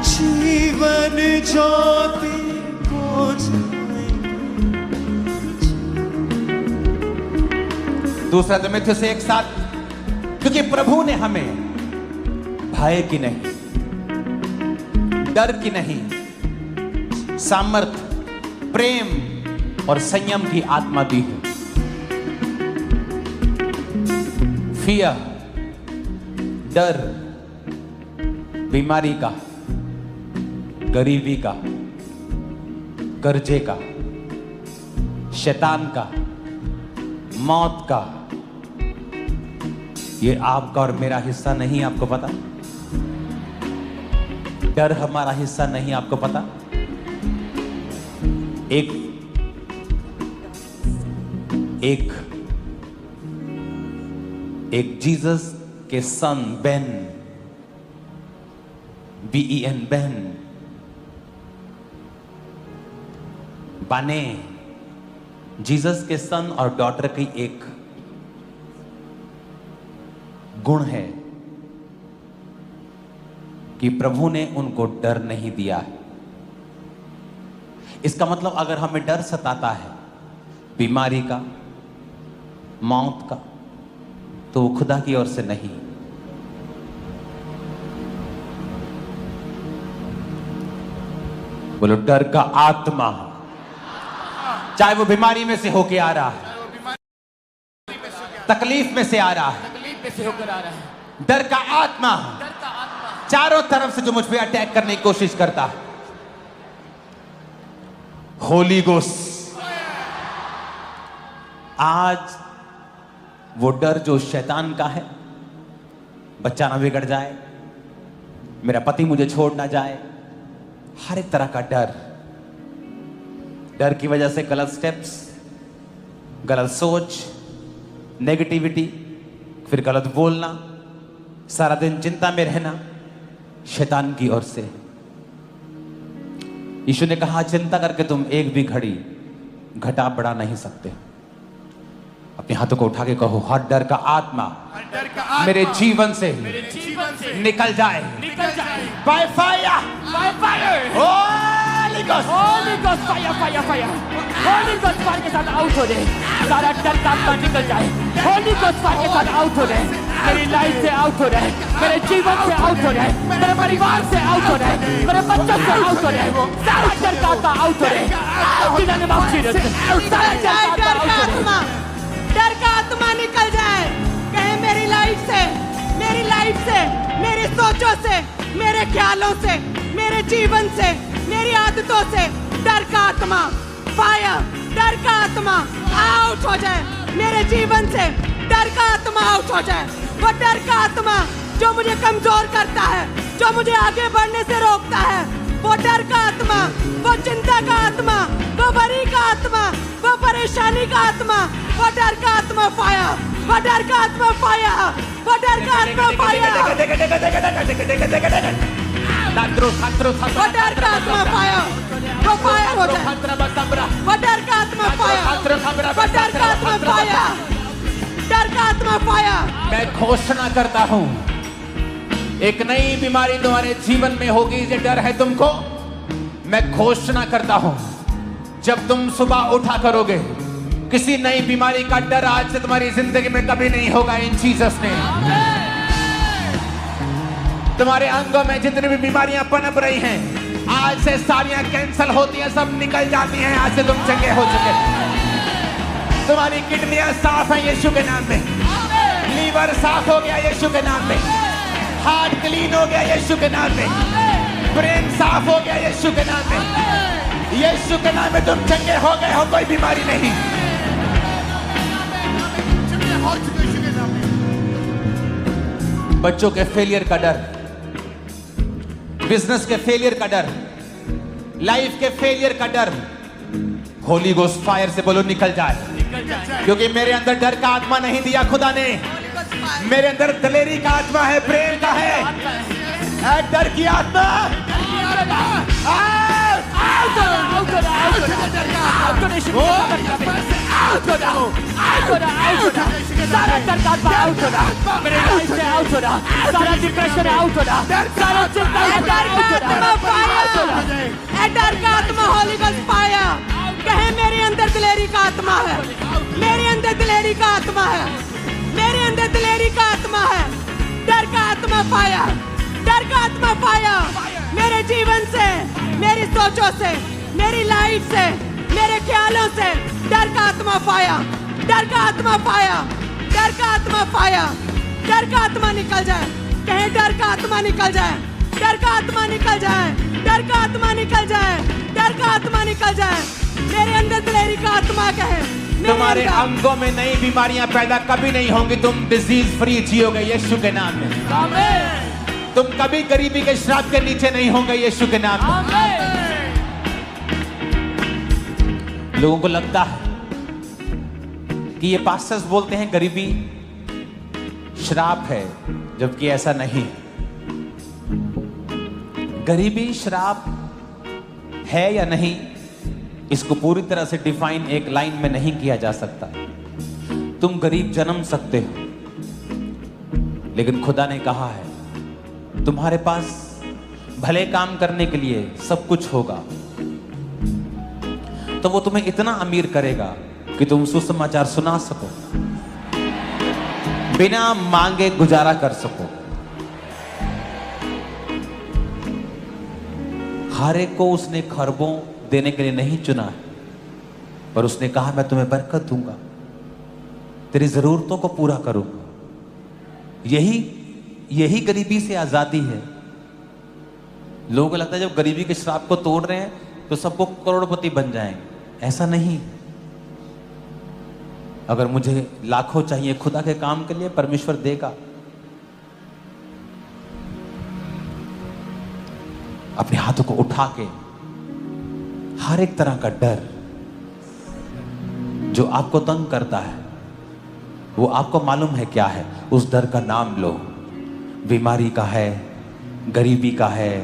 जीवन ज्योति को दूसरा तिमुथियुस से एक साथ, क्योंकि प्रभु ने हमें भय की नहीं, डर की नहीं, सामर्थ, प्रेम और संयम की आत्मा दी है। फियर, डर, बीमारी का, गरीबी का, कर्जे का, शैतान का, मौत का, ये आपका और मेरा हिस्सा नहीं। आपको पता? डर हमारा हिस्सा नहीं, आपको पता? एक जीसस के सन बेन, BEN बेन, बाने, जीसस के सन और डॉटर की एक गुण है कि प्रभु ने उनको डर नहीं दिया है। इसका मतलब अगर हमें डर सताता है बीमारी का, मौत का, तो वो खुदा की ओर से नहीं। बोलो डर का आत्मा, चाहे वो बीमारी में से होके आ रहा है, तकलीफ में से आ रहा है, तकलीफ में से होकर आ रहा है, डर का आत्मा डर का आत्मा चारों तरफ से जो मुझ पे अटैक करने की कोशिश करता है। होली गोस्ट आज वो डर जो शैतान का है, बच्चा ना बिगड़ जाए, मेरा पति मुझे छोड़ ना जाए, हर एक तरह का डर, डर की वजह से गलत स्टेप्स, गलत सोच, नेगेटिविटी, फिर गलत बोलना, सारा दिन चिंता में रहना, शैतान की ओर से। यीशु ने कहा चिंता करके तुम एक भी घड़ी घटा बढ़ा नहीं सकते। अपने हाथों को उठा के कहो हर डर का आत्मा डर का आत्मा मेरे जीवन से जीवन से निकल जाए निकल जाए by fire. By fire. Holi ghost, Holi ghost fire fire fire, Holi ghost fire के साथ आउट हो जाए, सारा डर का आत्मा निकल जाए, होली गोस्ट फायर के साथ आउट हो जाए, मेरी लाइफ से आउट हो जाए, मेरे जीवन से आउट हो जाए, मेरे परिवार से आउट हो जाए, मेरे बच्चों से आउट हो जाए, सारा डर का आत्मा आउट हो जाए, जिन्होंने माफ किया सारा डर का आत्मा, डर का आत्मा निकल जाए। कहे मेरी लाइफ से, मेरी लाइफ से, मेरी सोचों से, मेरे ख्यालों से, मेरे जीवन से, मेरी आदतों से डर का आत्मा फायर, डर का आत्मा आउट हो जाए, मेरे जीवन से डर का आत्मा आउट हो जाए। वो डर का आत्मा जो मुझे कमजोर करता है, जो मुझे आगे बढ़ने से रोकता है, वो डर का आत्मा, वो चिंता का आत्मा, वो वरी का आत्मा, वो परेशानी का आत्मा, वो डर का आत्मा फायर, वो डर का आत्मा फायर, वो डर का आत्मा फायर, वो डर का आत्मा फायर, वो फायर हो जाए, वो डर का आत्मा फायर, वो डर का आत्मा फायर, डर का आत्मा फायर। मैं घोषणा करता हूं एक नई बीमारी तुम्हारे जीवन में होगी, ये डर है तुमको। मैं घोषणा करता हूं जब तुम सुबह उठा करोगे, किसी नई बीमारी का डर आज से तुम्हारी जिंदगी में कभी नहीं होगा इन जीसस ने। तुम्हारे अंगों में जितनी भी बीमारियां पनप रही हैं, आज से सारियां कैंसल होती हैं, सब निकल जाती हैं। आज से तुम चंगे हो चुके। तुम्हारी किडनियां साफ हैं यीशु के नाम में, लीवर साफ हो गया यीशु के नाम में, हार्ट क्लीन हो गया यीशु के नाम में, ब्रेन साफ हो गया यीशु के नाम में। यीशु के नाम में तुम चंगे हो गए हो, कोई बीमारी नहीं। बच्चों के फेलियर का डर, बिजनेस के फेलियर का डर, लाइफ के फेलियर का डर, होली गोस्ट फायर से बोलो निकल जाए। क्योंकि मेरे अंदर डर का आत्मा नहीं दिया खुदा ने, मेरे अंदर दलेरी का आत्मा है, प्रेम का है। डर की आत्मा सारा डर का आत्मा आउट हो रहा, मेरे लाइफ से आउट हो रहा, सारा डिप्रेशन आउट हो रहा, सारा चिंता डर का आत्मा फायर, डर का आत्मा होली गोस्ट फायर। कहे मेरे अंदर दिलेरी का आत्मा है, मेरे अंदर दिलेरी का आत्मा है, मेरे अंदर दिलेरी का आत्मा है। डर का आत्मा फायर, डर का आत्मा फायर, मेरे जीवन से, मेरी सोचों से, मेरी लाइफ से, मेरे ख्यालों से डर का आत्मा फायर, डर का आत्मा फायर, डर का आत्मा फायर, डर का आत्मा निकल जाए। कहे डर का आत्मा निकल जाए, डर का आत्मा निकल जाए, डर का आत्मा निकल जाए, डर का आत्मा निकल जाए। मेरे अंदर दिलेरी का आत्मा कहे, तुम्हारे अंगों में नई बीमारियां पैदा कभी नहीं होंगी, तुम डिजीज फ्री जियोगे यीशु के नाम में। आमीन। तुम कभी गरीबी के श्राप के नीचे नहीं होंगे यीशु के नाम में। आमीन। लोगों को लगता है कि ये पास्टर्स बोलते हैं गरीबी श्राप है, जबकि ऐसा नहीं। गरीबी श्राप है या नहीं, इसको पूरी तरह से डिफाइन एक लाइन में नहीं किया जा सकता। तुम गरीब जन्म सकते हो, लेकिन खुदा ने कहा है तुम्हारे पास भले काम करने के लिए सब कुछ होगा, तो वो तुम्हें इतना अमीर करेगा कि तुम सुसमाचार सुना सको, बिना मांगे गुजारा कर सको। हर एक को उसने खरबों देने के लिए नहीं चुना है, पर उसने कहा मैं तुम्हें बरकत दूंगा, तेरी जरूरतों को पूरा करूंगा। यही गरीबी से आजादी है। लोगों को लगता है जब गरीबी के श्राप को तोड़ रहे हैं तो सबको करोड़पति बन जाएंगे। ऐसा नहीं। अगर मुझे लाखों चाहिए खुदा के काम के लिए, परमेश्वर देगा। अपने हाथों को उठा के हर एक तरह का डर जो आपको तंग करता है, वो आपको मालूम है क्या है, उस डर का नाम लो। बीमारी का है, गरीबी का है,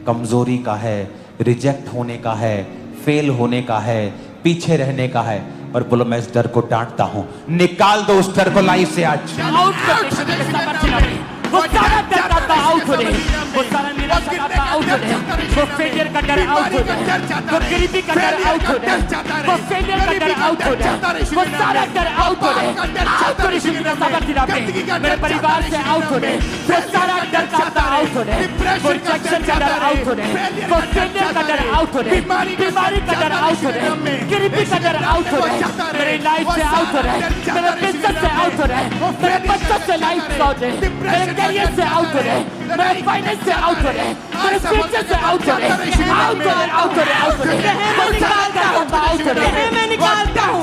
कमजोरी का है, रिजेक्ट होने का है, फेल होने का है, पीछे रहने का है, और बोलो मैं इस डर को डांटता हूं। निकाल दो उस डर को लाइफ से आज। आउट कर दे शुद्ध के सामर्थ्य में। वो सारा डर का आउट हो जाए, वो सारा निराशा का आउट हो जाए, वो फेलियर का डर आउट हो जाए, वो गरीबी का डर आउट हो जाए, वो फेलियर का डर आउट हो जाए, वो सारा डर आउट हो जाए। आउट कर शुद्ध के सामर्थ्य में। मेरे परिवार से आउट हो जाए, वो सारा डर का आउट हो जाए, वो रिजेक्शन का डर आउट हो जाए, वो फेलियर का डर आउट हो जाए, बीमारी का डर आउट हो जाए, गरीबी का डर आउट हो जाए, मेरे लाइफ से आउट हो रहा है, मेरे बिजनेस से आउट हो रहा है, मेरे बच्चों से लाइफ से आउट है, मेरे करियर से आउट हो रहा है, मेरे फाइनेंस से आउट हो रहा है, मेरे फ्यूचर से आउट हो रहा है, आउट हो रहा है, आउट हो रहा है, आउट हो रहा है। मैं निकालता हूँ, आउट हो रहा है, मैं निकालता हूँ,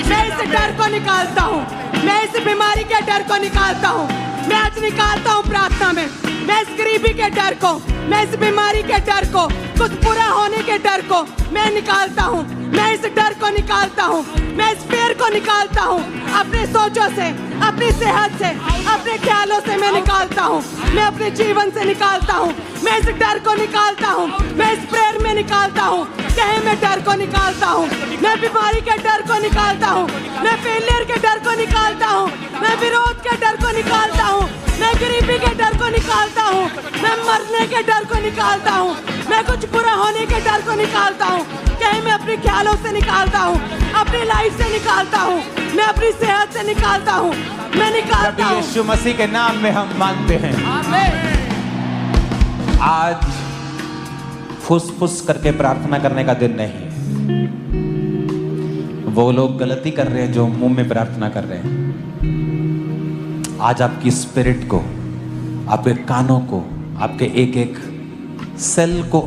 मैं इस डर को निकालता हूँ, मैं इस बीमारी के डर को निकालता हूँ, मैं आज निकालता हूँ प्रार्थना में। मैं इस गरीबी के डर को, मैं इस बीमारी के डर को, कुछ बुरा होने के डर को मैं निकालता हूँ। मैं इस डर को निकालता हूँ, मैं इस फेर को निकालता हूँ। अपने सोचों से, अपनी सेहत से, अपने ख्यालों से मैं निकालता हूँ, मैं अपने जीवन से निकालता हूँ। मैं इस डर को निकालता हूँ, मैं इस प्रेयर में निकालता हूँ। कहीं मैं डर को निकालता हूँ, मैं बीमारी के डर को निकालता हूँ, मैं फेलियर के डर को निकालता हूँ, मैं विरोध के डर को निकालता हूँ, मैं गरीबी के डर को निकालता हूँ, मैं मरने के डर को निकालता हूँ, मैं कुछ बुरा होने के डर को निकालता हूँ। कहीं मैं अपने ख्यालों से निकालता हूँ, अपनी लाइफ से निकालता हूँ, मैं अपनी सेहत से निकालता हूँ, मैं निकालता हूँ। यीशु मसीह के नाम में हम मांगते हैं। आज फुस-फुस करके प्रार्थना करने का दिन नहीं है। वो लोग गलती कर रहे हैं जो मुंह में प्रार्थना कर रहे हैं। आज आपकी स्पिरिट को, आपके कानों को, आपके एक एक सेल को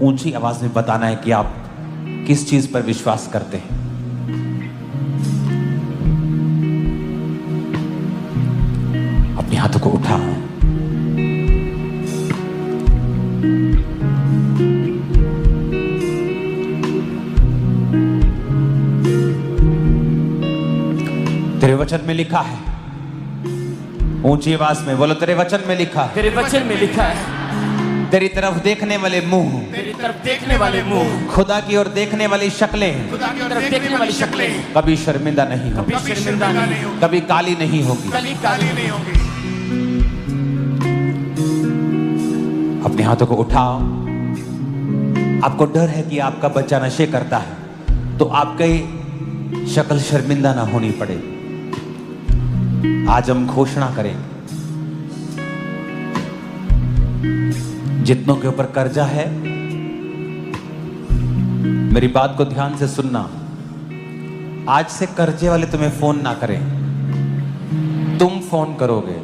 ऊंची आवाज में बताना है कि आप किस चीज पर विश्वास करते हैं। अपने हाथों को उठाओ। तेरे वचन में लिखा है, ऊंची आवाज में बोलो, तेरे वचन में लिखा है, तेरे वचन में लिखा है, तेरी तरफ देखने वाले मुंह, तेरी तरफ देखने वाले मुंह, खुदा की ओर देखने वाली शक्लें खुदा की तरफ देखने वाली शक्लें कभी शर्मिंदा नहीं होगी, कभी शर्मिंदा नहीं होगी, कभी काली नहीं होगी। कभी काली नहीं होगी। अपने हाथों को उठाओ। आपको डर है कि आपका बच्चा नशे करता है, तो आपकी शक्ल शर्मिंदा ना होनी पड़े। आज हम घोषणा करेंगे, जितनों के ऊपर कर्जा है, मेरी बात को ध्यान से सुनना। आज से कर्जे वाले तुम्हें फोन ना करें, तुम फोन करोगे।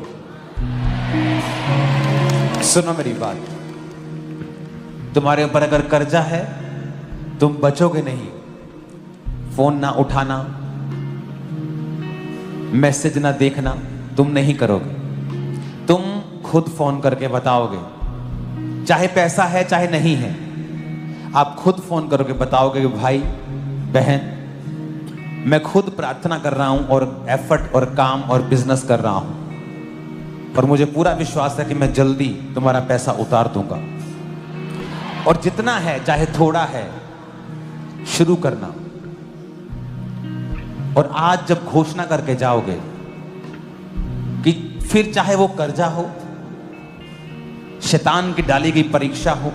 सुनो मेरी बात, तुम्हारे ऊपर अगर कर्जा है, तुम बचोगे नहीं। फोन ना उठाना, मैसेज ना देखना, तुम नहीं करोगे। तुम खुद फोन करके बताओगे, चाहे पैसा है चाहे नहीं है, आप खुद फोन करोगे, बताओगे कि भाई बहन, मैं खुद प्रार्थना कर रहा हूं और एफर्ट और काम और बिजनेस कर रहा हूं, और मुझे पूरा विश्वास है कि मैं जल्दी तुम्हारा पैसा उतार दूंगा। और जितना है, चाहे थोड़ा है, शुरू करना। और आज जब घोषणा करके जाओगे कि फिर चाहे वो कर्जा हो, शैतान की डाली गई परीक्षा हो,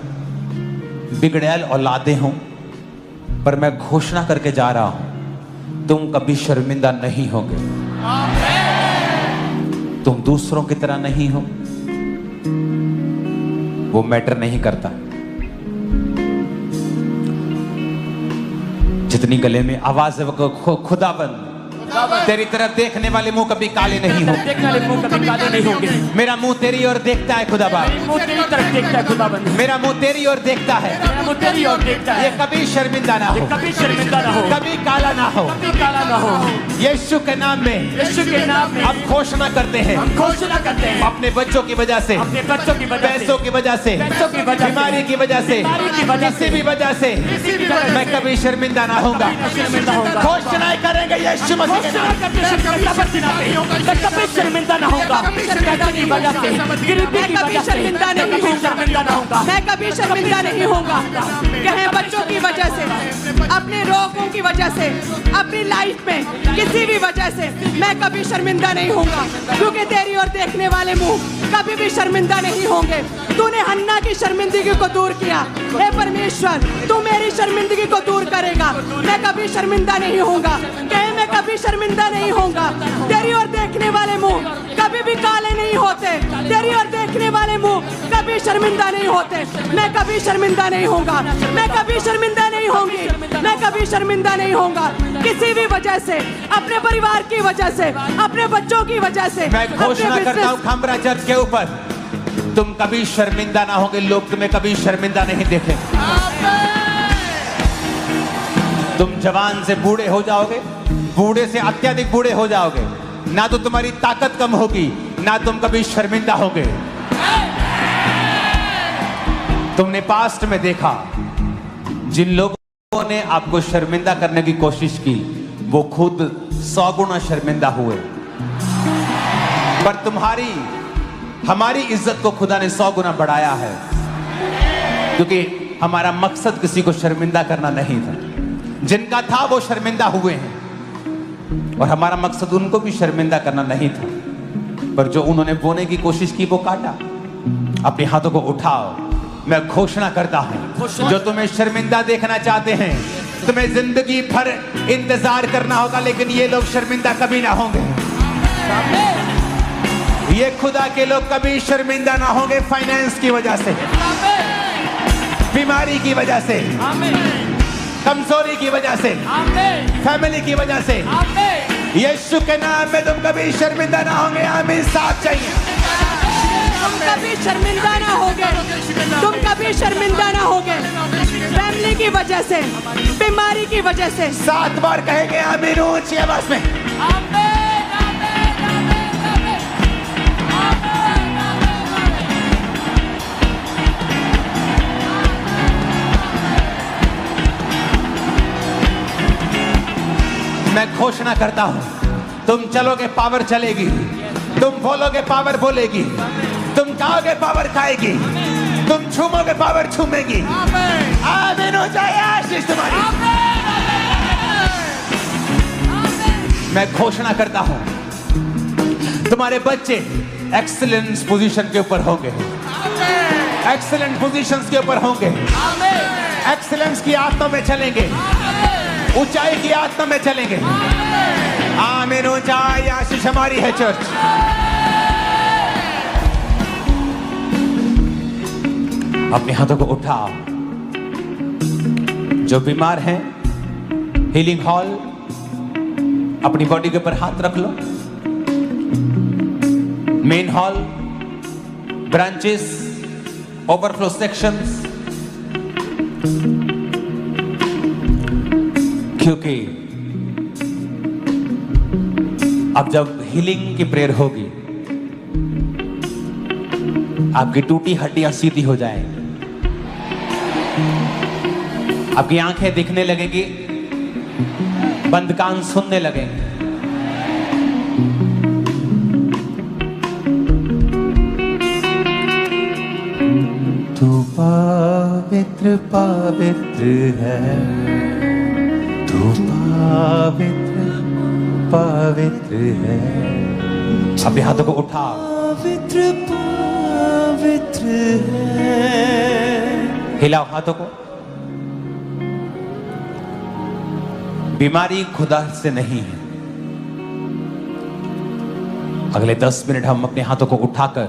बिगड़ैल औलादे हों, पर मैं घोषणा करके जा रहा हूं, तुम कभी शर्मिंदा नहीं होगे। तुम दूसरों की तरह नहीं हो, वो मैटर नहीं करता। जितनी गले में आवाज है वो खुदाबंद, तेरी तरफ देखने वाले मुंह कभी काले नहीं होंगे। देखने वाले मुंह कभी काले नहीं होंगे। मेरा मुंह तेरी ओर देखता है खुदाबंद, मुंह तेरी तरफ देखता है खुदाबंद। मेरा मुंह तेरी ओर देखता है, मेरा मुंह तेरी ओर देखता है। ये कभी शर्मिंदा ना ये हो, कभी शर्मिंदा ना हो, कभी काला ना हो। कभी काला ना हो। यीशु के नाम में, यीशु के नाम में अब घोषणा करते हैं, हम घोषणा करते हैं अपने बच्चों की वजह से, अपने बच्चों की वजह से, पैसों की वजह से, पैसों की वजह से, बीमारी की वजह से, बीमारी की वजह से, किसी भी वजह से किसी भी वजह से मैं कभी शर्मिंदा ना होऊंगा। शर्मिंदा होगा। घोषणाएं करेंगे यीशु मसीह के नाम। मैं कभी शर्मिंदा ना होगा। पैसों की वजह से, गरीबी की वजह से शर्मिंदा नहीं कभी शर्मिंदा ना होगा। मैं कभी शर्मिंदा नहीं होऊंगा। कहीं बच्चों की वजह से, अपने रोगों की वजह से, अपनी लाइफ में किसी भी वजह से मैं कभी शर्मिंदा नहीं होऊंगा, क्योंकि तेरी ओर देखने वाले मुंह कभी भी शर्मिंदा नहीं होंगे। तूने हन्ना की शर्मिंदगी को दूर किया, हे परमेश्वर तू मेरी शर्मिंदगी को दूर करेगा। मैं कभी शर्मिंदा नहीं होऊंगा। कहीं मैं कभी शर्मिंदा नहीं होऊंगा। तेरी ओर देखने वाले मुंह कभी भी काले नहीं होते। तेरी ओर देखने वाले मुंह कभी शर्मिंदा नहीं होते। मैं कभी शर्मिंदा नहीं होऊंगा। मैं कभी शर्मिंदा नहीं होंगी। मैं कभी शर्मिंदा नहीं होऊंगा, किसी भी वजह से, अपने परिवार की वजह से, अपने बच्चों की वजह से। मैं घोषणा करता हूं खमरा चर्च के ऊपर, तुम कभी शर्मिंदा ना होगे। लोग तुम्हें कभी शर्मिंदा नहीं देखेंगे। तुम जवान से बूढ़े हो जाओगे, बूढ़े से अत्यधिक बूढ़े हो जाओगे, ना तो तुम्हारी ताकत कम होगी, ना तुम कभी शर्मिंदा होगे। तुमने पास्ट में देखा, जिन लोगों ने आपको शर्मिंदा करने की कोशिश की, वो खुद 100 गुना शर्मिंदा हुए। पर तुम्हारी, हमारी इज्जत को खुदा ने 100 गुना बढ़ाया है, क्योंकि हमारा मकसद किसी को शर्मिंदा करना नहीं था। जिनका था वो शर्मिंदा हुए हैं, और हमारा मकसद उनको भी शर्मिंदा करना नहीं था। पर जो उन्होंने बोने की कोशिश की वो काटा। अपने हाथों को उठाओ, मैं घोषणा करता हूं, जो तुम्हें शर्मिंदा देखना चाहते हैं, तुम्हें जिंदगी भर इंतजार करना होगा, लेकिन ये लोग शर्मिंदा कभी ना होंगे। ये खुदा के लोग कभी शर्मिंदा ना होंगे। फाइनेंस की वजह से, बीमारी की वजह से, कमजोरी की वजह से, फैमिली की वजह से, यीशु के नाम में तुम कभी शर्मिंदा ना होंगे। आमीन। साथ चाहिए। तुम कभी शर्मिंदा ना होगे। तुम कभी शर्मिंदा ना होगे। फैमिली की वजह से, बीमारी की वजह से। 7 बार कहेंगे आमीन ऊंची आवाज में। मैं घोषणा करता हूं, तुम चलोगे पावर चलेगी, तुम बोलोगे पावर बोलेगी, तुम खाओगे पावर खाएगी, तुम छूमोगे पावर छूमेगी। आमीन हो जाए आशीष तुम्हारी। मैं घोषणा करता हूं, तुम्हारे बच्चे एक्सीलेंस पोजीशन के ऊपर होंगे, एक्सीलेंट पोजीशंस के ऊपर होंगे, एक्सीलेंस की आत्मा में चलेंगे, ऊंचाई की आत्मा में चलेंगे। आमीन। ऊंचाई आशीष हमारी है चर्च। अपने हाथों को उठाओ। जो बीमार हैं, हीलिंग हॉल, अपनी बॉडी के ऊपर हाथ रख लो। Main hall, branches, overflow sections, क्योंकि अब जब हीलिंग की प्रेयर होगी, आपकी टूटी हड्डियां सीधी हो जाएंगी, आपकी आंखें दिखने लगेंगी, बंद कान सुनने लगेंगे। तू पवित्र पवित्र है, तू पवित्र पवित्र है। अपने हाथों को उठाओ। पवित्र पवित्र है। हिलाओ हाथों को। बीमारी खुदा से नहीं है। अगले 10 मिनट हम अपने हाथों को उठाकर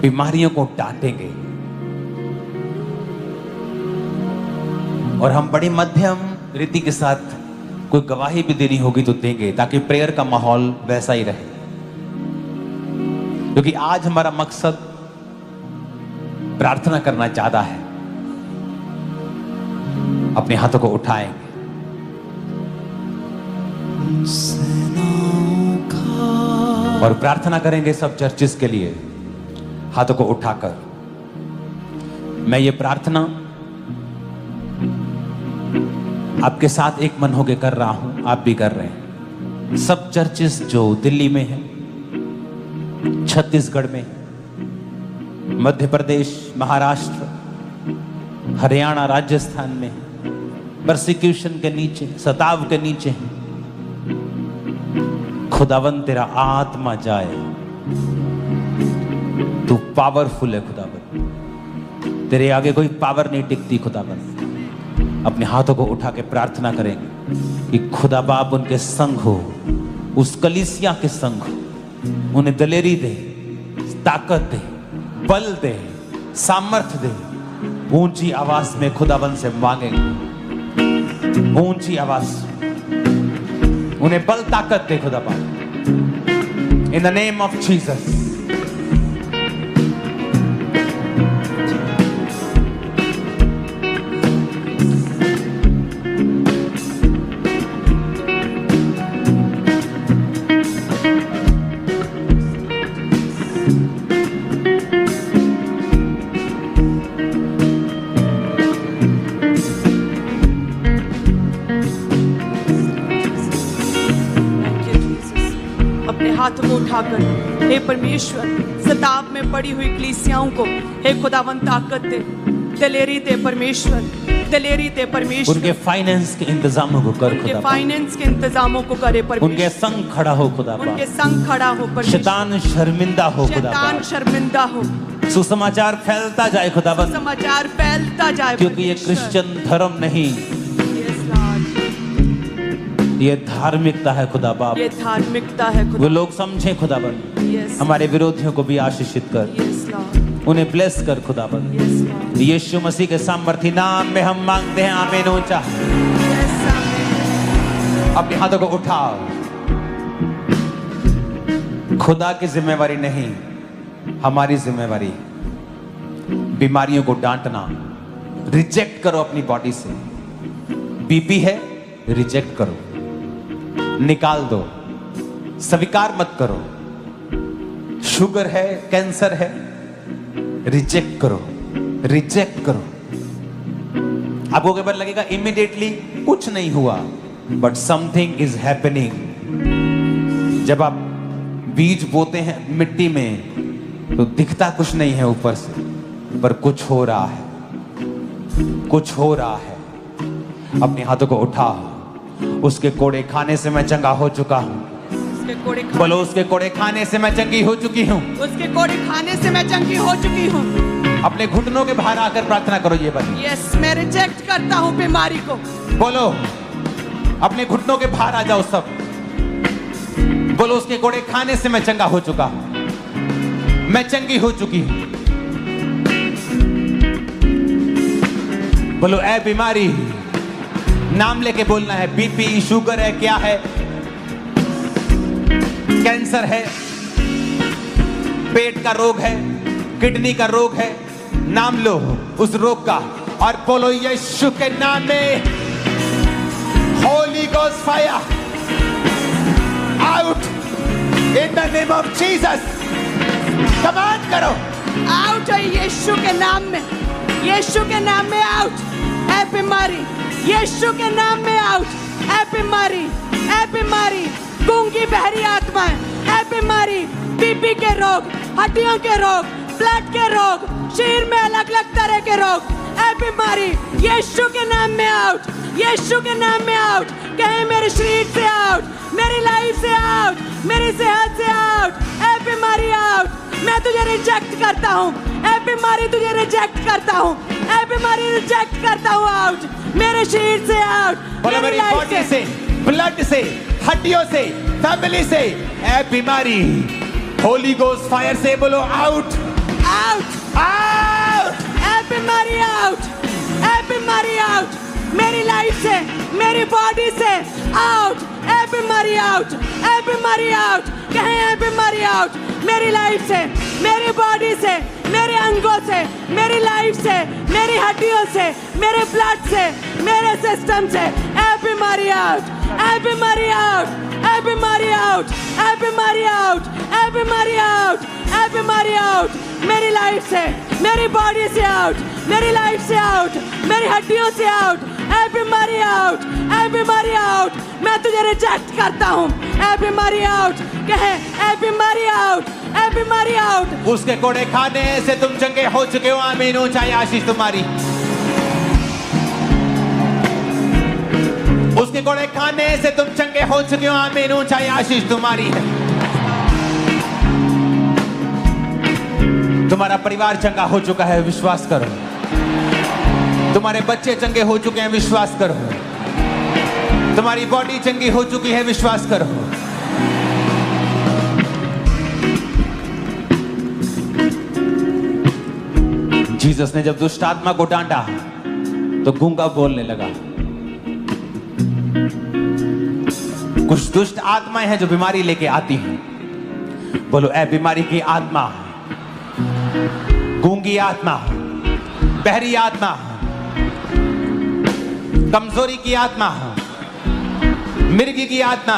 बीमारियों को डांटेंगे और हम बड़ी मध्यम रीति के साथ कोई गवाही भी देनी होगी तो देंगे, ताकि प्रेयर का माहौल वैसा ही रहे। क्योंकि आज हमारा मकसद प्रार्थना करना ज्यादा है। अपने हाथों को उठाएंगे और प्रार्थना करेंगे सब चर्चिस के लिए, हाथों को उठाकर। मैं ये प्रार्थना आपके साथ एक मन होकर कर रहा हूं, आप भी कर रहे हैं। सब चर्चिस जो दिल्ली में है, छत्तीसगढ़ में, मध्य प्रदेश, महाराष्ट्र, हरियाणा, राजस्थान में परसिक्यूशन के नीचे, सताव के नीचे हैं, खुदावन तेरा आत्मा जाए। तू पावरफुल है खुदावन, तेरे आगे कोई पावर नहीं टिकती खुदावन। अपने हाथों को उठा के प्रार्थना करेंगे कि खुदा बाप उनके संग हो, उस कलीसिया के संग हो, उन्हें दलेरी दे, ताकत दे, बल दे, सामर्थ्य दे। ऊंची आवाज में खुदावन से मांगेंगे, ऊंची आवाज, उन्हें बल ताकत दे खुदा बाप, in the name of Jesus. हाथों को उठाकर, हे परमेश्वर, सताव में पड़ी हुई कलीसियाओं को हे खुदावन ताकत दे, दलेरी दे परमेश्वर, दलेरी दे परमेश्वर। उनके फाइनेंस के इंतजामों को कर खुदा, उनके फाइनेंस के इंतजामों को करे परमेश्वर। उनके संग खड़ा हो खुदा, उनके संग खड़ा हो परमेश्वर। शैतान शर्मिंदा हो खुदा, शैतान शर्मिंदा हो। सुसमाचार फैलता जाए खुदावन, समाचार फैलता जाए, क्योंकि ये क्रिश्चियन धर्म नहीं, ये धार्मिकता है खुदा बाप, ये धार्मिकता है खुदा। वो लोग समझे खुदावन। हमारे विरोधियों को भी आशीषित कर, उन्हें ब्लेस कर खुदावन। यीशु मसीह के सामर्थी नाम में हम मांगते हैं, आमीन। ऊंचा अपने हाथों को उठाओ। खुदा की जिम्मेवारी नहीं, हमारी जिम्मेवारी। बीमारियों को डांटना, रिजेक्ट करो अपनी बॉडी से। बीपी है, रिजेक्ट करो, निकाल दो, स्वीकार मत करो। शुगर है, कैंसर है, रिजेक्ट करो, रिजेक्ट करो। आपको कई बार लगेगा इमीडिएटली कुछ नहीं हुआ, बट समथिंग इज हैपनिंग। जब आप बीज बोते हैं मिट्टी में तो दिखता कुछ नहीं है ऊपर से, पर कुछ हो रहा है, कुछ हो रहा है। अपने हाथों को उठाओ। उसके कोड़े खाने से मैं चंगा हो चुका हूँ। बोलो, उसके कोड़े खाने से मैं चंगी हो चुकी हूँ। उसके कोड़े खाने से मैं चंगी हो चुकी हूँ। अपने घुटनों के बाहर आकर प्रार्थना करो ये बात। यस, मैं रिजेक्ट करता हूँ बीमारी को। बोलो, अपने घुटनों के बाहर आ जाओ सब। बोलो, उसके कोड़े खाने से मैं चंगा हो चुका हूँ, मैं चंगी हो चुकी हूँ। बोलो, ऐ बीमारी, नाम लेके बोलना है। बीपी, शुगर है, क्या है, कैंसर है, पेट का रोग है, किडनी का रोग है, नाम लो उस रोग का और बोलो, यीशु के नाम में Holi ghost fire out in the name of Jesus. Command करो, आउट है यीशु के नाम में, यीशु के नाम में आउट है बीमारी, यीशु के नाम में आउट है बीमारी, है बीमारी। गूंगी बहरी आत्माएं, है बीमारी, बीपी के रोग, हड्डियों के रोग, ब्लड के रोग, शरीर में अलग अलग तरह के रोग, है बीमारी, यीशु के नाम में आउट, यीशु के नाम में आउट। कहे मेरे शरीर से आउट, मेरी लाइफ से आउट, मेरी सेहत से आउट, ए बीमारी आउट। मैं तुझे रिजेक्ट करता हूँ, ए बीमारी तुझे रिजेक्ट करता हूँ, ए बीमारी रिजेक्ट करता हूँ, आउट मेरे शरीर से आउट, बोलो मेरी लाइफ बॉडी से, ब्लड से, हड्डियों से, फैमिली से, ए बीमारी होली गोस्ट फायर से बोलो आउट, आउट, आउट। ए बीमारी आउट, ए बीमारी आउट, मेरी लाइफ से, मेरी बॉडी से आउट, ए बीमारी आउट, ए बीमारी आउट, कहें ए बीमारी आउट, मेरी लाइफ से, मेरी बॉडी से, मेरे अंगों से, मेरी लाइफ से, मेरी हड्डियों से, मेरे ब्लड से, मेरे सिस्टम से, ए बीमारी आउट, ए बीमारी आउट, ए बीमारी आउट, ए बीमारी आउट, ए बीमारी आउट, ए बीमारी आउट, मेरी लाइफ से, मेरी बॉडी से आउट, मेरी लाइफ से आउट, मेरी हड्डियों से आउट, ए बीमारी आउट, ए बीमारी आउट, मैं तुझे रिजेक्ट करता हूँ, ए बीमारी आउट, कहे ए बीमारी आउट, ए बीमारी आउट। उसके कोड़े खाने से तुम चंगे हो चुके हो, आमीन। ऊंचाई आशीष तुम्हारी। उसके कोड़े खाने से तुम चंगे हो चुके हो, आमीन। ऊंचाई आशीष तुम्हारी है। तुम्हारा परिवार चंगा हो चुका है, विश्वास करो। तुम्हारे बच्चे चंगे हो चुके हैं, विश्वास करो। तुम्हारी बॉडी चंगी हो चुकी है, विश्वास करो। जीसस ने जब दुष्ट आत्मा को डांटा तो गूंगा बोलने लगा। कुछ दुष्ट आत्माएं हैं जो बीमारी लेके आती हैं। बोलो ए बीमारी की आत्मा, गूंगी आत्मा, बहरी आत्मा, कमजोरी की आत्मा, मिर्गी की आत्मा,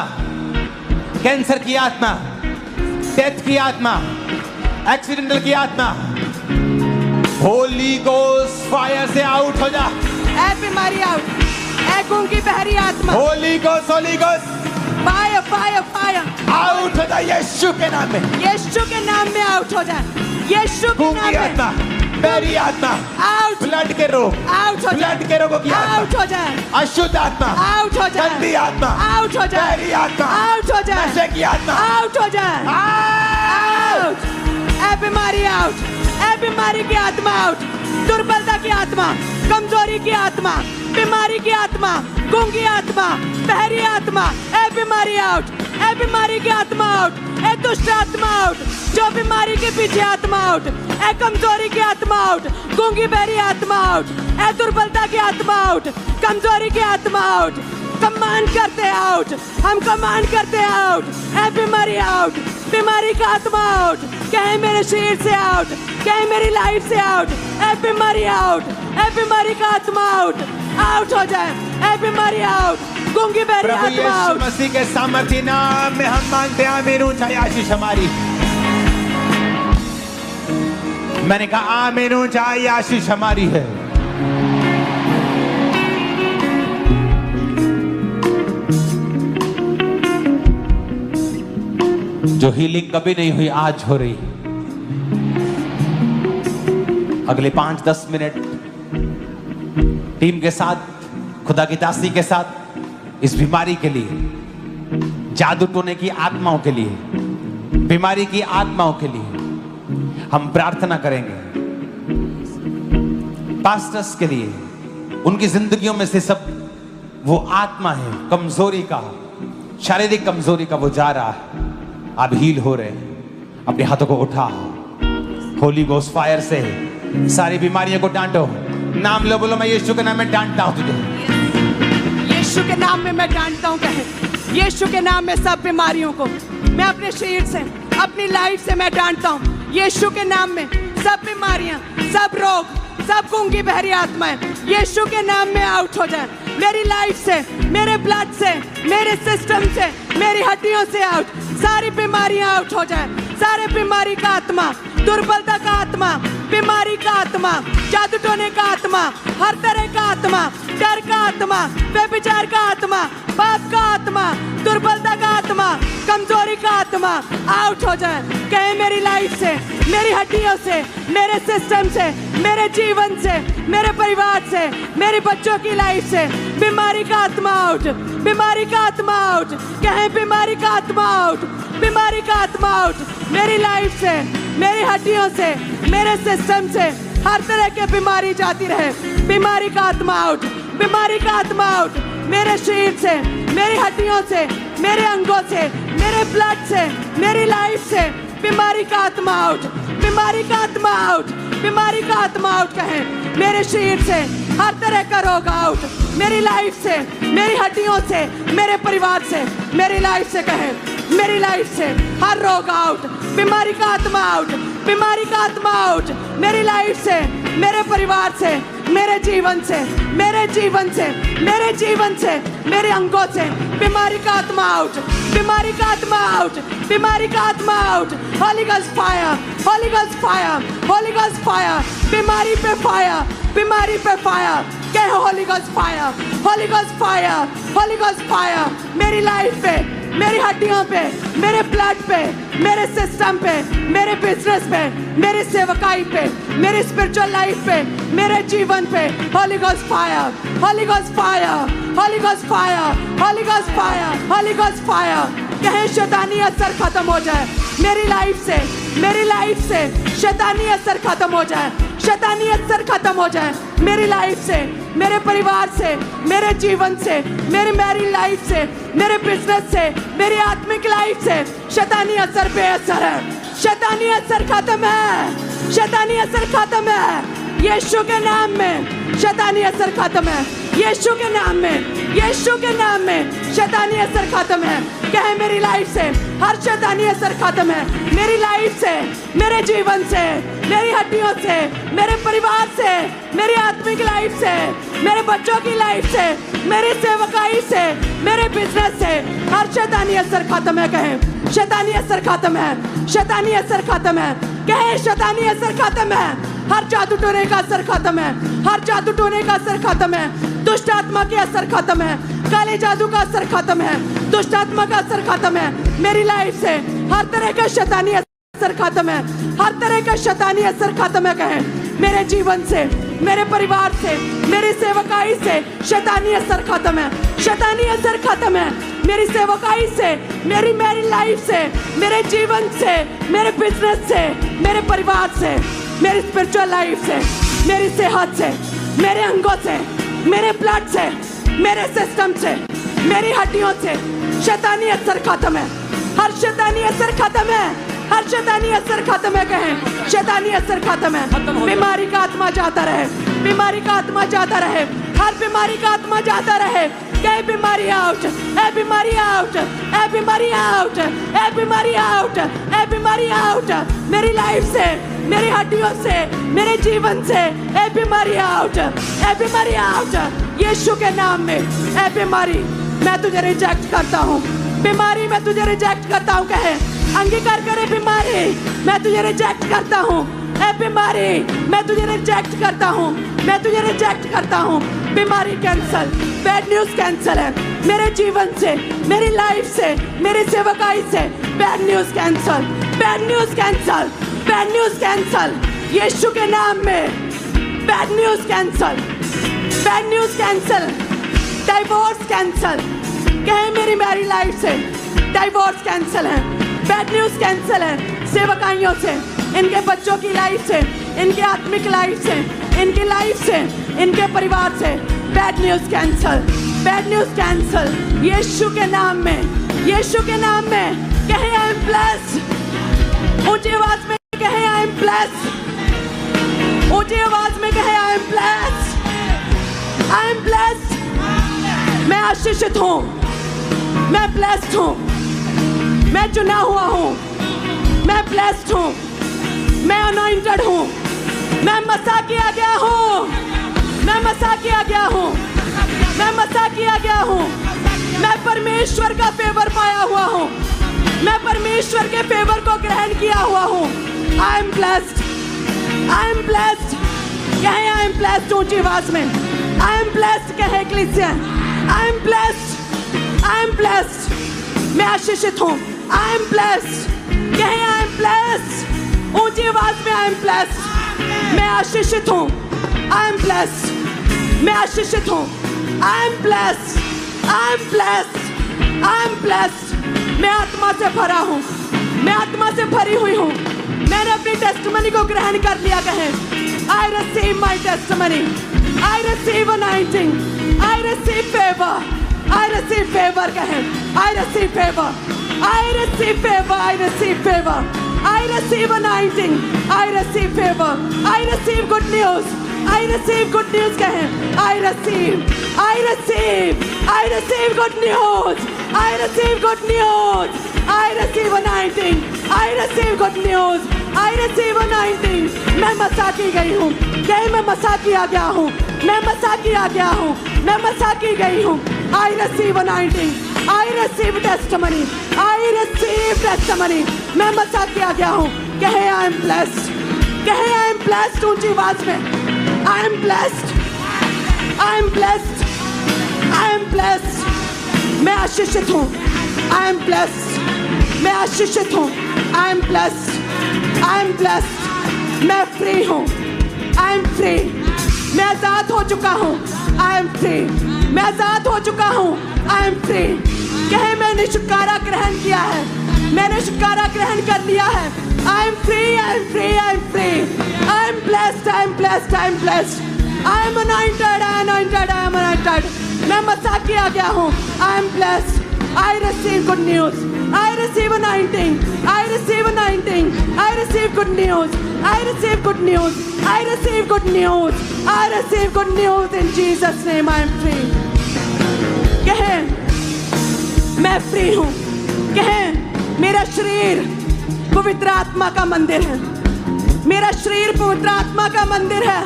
कैंसर की आत्मा, डेथ की आत्मा, एक्सीडेंटल की आत्मा, होली गोस्ट फायर से आउट हो जा। ए बीमारी आउट, ए गूंगी बहरी आत्मा, Holi ghost fire fire fire out हो जा यीशु के नाम में। यीशु के नाम में आउट हो जाए, यीशु के नाम गूंगी में आत्मा, बहरी आत्मा, आउट, ब्लड के रोग, आउट हो जाए, ब्लड के रोगों की आउट आत्मा, हो जाए, अशुद्ध आत्मा, आउट हो जाए, गंदी आत्मा, आउट हो जाए, बहरी आत्मा, आउट हो जाए, नशे की आत्मा, आउट हो जाए, आउट, ए बीमारी आउट, ए बीमारी की आत्मा आउट, दुर्बलता की आत्मा, कमजोरी की आत्मा, बीमारी की आत्मा, गूंगी आत्मा, बहरी आत्मा, ए बीमारी आउट, ए बीमारी की आत्मा आउट, ए दुष्ट आत्मा आउट, जो बीमारी के पीछे आत्मा आउट, ए कमजोरी की आत्मा आउट, गूंगी बहरी आत्मा आउट, ए दुर्बलता की आत्मा आउट, कमजोरी की आत्मा आउट, कमांड करते आउट, हम कमांड करते आउट, ए बीमारी आउट, बीमारी का आत्मा आउट, कहे मेरे शरीर से आउट, कहे मेरी लाइफ से आउट, ए बीमारी आउट, ए बीमारी का आत्मा आउट, आउट हो जाए, ए बीमारी आउट, गूंगी बहरी प्रभु आत्मा यीशु आउट। मसीह के सामर्थ्य नाम में हम मांगते हैं, आमीन। ऊंचाई आशीष हमारी। मैंने कहा आमीन, ऊंचाई आशीष हमारी है। जो हीलिंग कभी नहीं हुई आज हो रही। अगले 5-10 मिनट टीम के साथ, खुदा की दासी के साथ, इस बीमारी के लिए, जादू टोने की आत्माओं के लिए, बीमारी की आत्माओं के लिए हम प्रार्थना करेंगे। पास्टर्स के लिए, उनकी जिंदगियों में से सब वो आत्मा है कमजोरी का, शारीरिक कमजोरी का, वो जा रहा है। आप हील हो रहे हैं। अपने हाथों को उठा, होली गोस्ट फायर से सारी बीमारियों को डांटो। नाम लो, बोलो मैं यीशु के नाम में डांटता हूं तुझे। यीशु के नाम में मैं डांटता हूँ, कहे यीशु के नाम में सब बीमारियों को मैं अपने शरीर से, अपनी लाइफ से मैं डांटता हूँ। यीशु के नाम में सब बीमारियां, सब रोग, सब गूंगी बहरी आत्माएं यीशु के नाम में आउट हो जाए। मेरी लाइफ से, मेरे ब्लड से, मेरे सिस्टम से, मेरी हड्डियों से आउट, सारी बीमारियां आउट हो जाए। सारे बीमारी का आत्मा, दुर्बलता का आत्मा, बीमारी का आत्मा, जादू टोने का आत्मा, हर तरह का आत्मा, डर का आत्मा, व्यभिचार का आत्मा, पाप का आत्मा, दुर्बलता का आत्मा, कमजोरी का आत्मा आउट हो जाए। कहे मेरी लाइफ से, मेरी हड्डियों से, मेरे सिस्टम से, मेरे जीवन से, मेरे परिवार से, मेरे बच्चों की लाइफ से बीमारी का आत्मा आउट, बीमारी का आत्मा आउट। कहे बीमारी का आत्मा आउट, बीमारी का आत्मा आउट। मेरी लाइफ से, मेरी हड्डियों से, मेरे सिस्टम से हर तरह की बीमारी जाती रहे। बीमारी का आत्मा आउट, बीमारी का आत्मा आउट। मेरे शरीर से, मेरी हड्डियों से, मेरे अंगों से, मेरे ब्लड से, मेरी लाइफ से बीमारी का आत्मा आउट, बीमारी का आत्मा आउट, बीमारी का आत्मा आउट। कहें मेरे शरीर से हर तरह का रोग आउट, मेरी लाइफ से, मेरी हड्डियों से, मेरे परिवार से, मेरी लाइफ से। कहें मेरी लाइफ से हर रोग आउट, बीमारी का आत्मा आउट, बीमारी का आत्मा आउट। मेरी लाइफ से, मेरे परिवार से, मेरे जीवन से, मेरे जीवन से, मेरे जीवन से, मेरे अंगों से बीमारी का आत्मा आउट, बीमारी का आत्मा आउट, बीमारी का आत्मा out. Holi ghost fire, Holi ghost fire, Holi ghost fire. बीमारी पे फायर, बीमारी पे फायर। कहे Holi ghost fire, Holi ghost fire, Holi ghost fire. मेरी लाइफ पे, मेरी हड्डियों पे, मेरे ब्लड पे, मेरे सिस्टम पे, मेरे बिजनेस पे, मेरी सेवकाई पे, मेरी स्पिरिचुअल लाइफ पे, मेरे जीवन पे Holi ghost fire, Holi ghost fire, Holi ghost fire, Holi ghost fire, Holi ghost fire. कहे शैतानी असर खत्म हो जाए मेरी लाइफ से, मेरी लाइफ से शैतानी असर खत्म हो जाए, शैतानी असर खत्म हो जाए मेरी लाइफ से, मेरे परिवार से, मेरे जीवन से, मेरी मैरिड लाइफ से, मेरे बिजनेस से, मेरी आत्मिक लाइफ से। शैतानी असर बेअसर है, शैतानी असर खत्म है, शैतानी असर खत्म है यीशु के नाम में। शैतानी असर खत्म है यीशु के नाम में, यीशु के नाम में शैतानी असर खत्म है। कहे मेरी लाइफ से हर शैतानी असर खत्म है मेरी लाइफ से, मेरे जीवन से, मेरी हड्डियों से, मेरे परिवार से, मेरी आत्मिक लाइफ से, मेरे बच्चों की लाइफ से, मेरी सेवकाई से, मेरे बिजनेस से हर शैतानी असर खत्म है। कहे शैतानी असर खत्म है, शैतानी असर खत्म है। कहे शैतानी असर खत्म है, हर जादू टोने का असर खत्म है, हर जादू टोने का असर खत्म है, दुष्ट आत्मा के असर खत्म है, काले जादू का असर खत्म है, दुष्ट आत्मा का असर खत्म है मेरी लाइफ से। हर तरह का शैतानी असर खत्म है, हर तरह का शैतानी असर खत्म है। कहे मेरे जीवन से, मेरे परिवार से, मेरी सेवकाई से शैतानी असर खत्म है, शैतानी असर खत्म है मेरी सेवकाई से, मेरी मैरिड लाइफ से, मेरे जीवन से, मेरे बिजनेस से, मेरे परिवार से, मेरी स्पिरिचुअल लाइफ से, मेरी सेहत से, मेरे अंगों से, मेरे ब्लड से, मेरे सिस्टम से, मेरी हड्डियों से शैतानी असर खत्म है, हर शैतानी असर खत्म है, हर शैतानी असर खत्म है। कहें शैतानी असर खत्म है। बीमारी का आत्मा जाता रहे, बीमारी का आत्मा जाता रहे, हर बीमारी का आत्मा जाता रहे। कहे बीमारी आउट, ए बीमारी आउट, ए बीमारी आउट, ए बीमारी आउट, ए बीमारी आउट मेरी लाइफ से, मेरी हड्डियों से, मेरे जीवन से। ए बीमारी आउट, ए बीमारी आउट यीशु के नाम में। ए बीमारी मैं तुझे रिजेक्ट करता हूँ, बीमारी मैं तुझे रिजेक्ट करता हूँ। कहे अंगीकार करे बीमारी मैं तुझे रिजेक्ट करता हूँ, ए बीमारी मैं तुझे रिजेक्ट करता हूँ, मैं तुझे रिजेक्ट करता हूँ। बीमारी कैंसल, बैड न्यूज कैंसल है मेरे जीवन से, मेरी लाइफ से, मेरी सेवकाई से। Bad news cancel, bad news cancel, bad news cancel यीशु के नाम में। Bad news cancel, bad news cancel, divorce cancel. कहे मेरी मैरिड लाइफ से डाइवोर्स कैंसल है, बैड न्यूज कैंसल है सेवकाइयों से, इनके बच्चों की लाइफ से, इनके आत्मिक लाइफ से, इनकी लाइफ से, इनके परिवार से। Bad news cancel, bad news cancel यीशु के नाम में, यीशु के नाम में। कहे आई एम ब्लेस्ड, ऊंची आवाज में कहे आई एम ब्लेस्ड, ऊंची आवाज में कहे आई am blessed, I am blessed. मैं आशीषित हूँ, मैं ब्लेस्ड हूँ, मैं चुना हुआ हूँ, मैं ब्लेस्ड हूँ, मैं अनॉइंटेड हूँ, मैं मसा किया गया हूँ, मैं मसा किया गया हूँ, मैं मसा किया गया हूँ। मैं परमेश्वर का फेवर पाया हुआ हूँ, मैं परमेश्वर के फेवर को ग्रहण किया हुआ हूँ। आई am blessed, I am blessed कहे आई एम ब्लेस्ड ऊंची आवाज में आई एम ब्लेस्ड कहे ecclesia I am blessed I am blessed मैं आशीषित हूँ आई एम ब्लेस्ड कहे आई एम ब्लेस्ड ऊंची आवाज में आई एम ब्लेस्ड मैं आशीषित हूँ आई एम ब्लेस्ड मैं आशीषित हूँ आई am blessed I am blessed I am blessed मैं आत्मा से भरा हूँ मैं आत्मा से भरी हुई हूँ मैंने अपनी टेस्टमनी को ग्रहण कर लिया कहे I receive my testimony I receive anointing I receive favour कहे I receive favour I receive favour I receive favour I receive anointing I receive favour I receive good news I receive good news कहे I receive good news I receive good news I receive anointing I receive good news I receive anointing मैं मसा की गई हूँ कहे मैं मसा किया गया हूँ मैं मसा किया गया हूँ मैं मसा की गई हूँ I receive anointing I receive testimony I receive testimony मैं मसा किया गया हूँ कहे I am blessed कहे I am blessed ऊंची आवाज में I am blessed. I am blessed. I am blessed. मैं आशीषित हूँ. I am blessed. मैं आशीषित हूँ. I am blessed. I am blessed. मैं free हूँ. I am free. मैं आजाद हो चुका हूँ. I am free. मैं आजाद हो चुका हूँ. I am free. कहे मैंने छुटकारा ग्रहण किया है. मैंने छुटकारा ग्रहण कर लिया है. I am free, I am free, I am free. I am blessed, I am blessed, I am blessed. I am anointed, I am anointed, I am anointed. मैं मसा किया गया हूँ. I am blessed. I receive good news. I receive anointing. I receive anointing. I receive good news. I receive good news. I receive good news. I receive good news in Jesus' name. I am free. कहे मैं free हूँ. कहे मेरा शरीर पवित्र आत्मा का मंदिर है मेरा शरीर पवित्र आत्मा का मंदिर है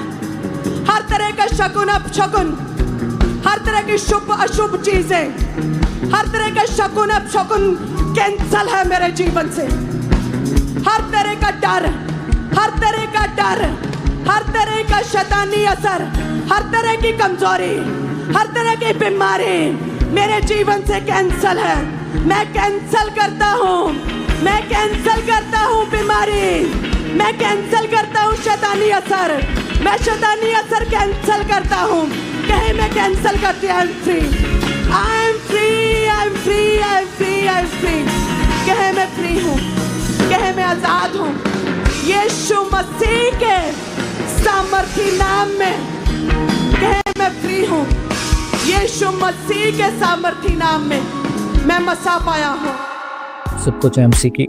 हर तरह का शकुन अपशकुन हर तरह की शुभ अशुभ चीजें हर तरह का शकुन अपशकुन कैंसल है मेरे जीवन से हर तरह का डर हर तरह का डर हर तरह का शैतानी असर हर तरह की कमजोरी हर तरह की बीमारी मेरे जीवन से कैंसल है मैं कैंसल करता हूँ मैं कैंसल करता हूँ बीमारी मैं कैंसल करता हूँ शैतानी असर मैं शैतानी असर कैंसल करता हूँ कहे मैं कैंसल करती I am free I am free I am free I am free I am free कहे मैं फ्री हूँ कहे मैं आजाद हूँ यीशु मसीह के सामर्थी नाम में कहे मैं फ्री हूँ यीशु मसीह के सामर्थी नाम में मैं मसा पाया हूँ सब कुछ एमसी की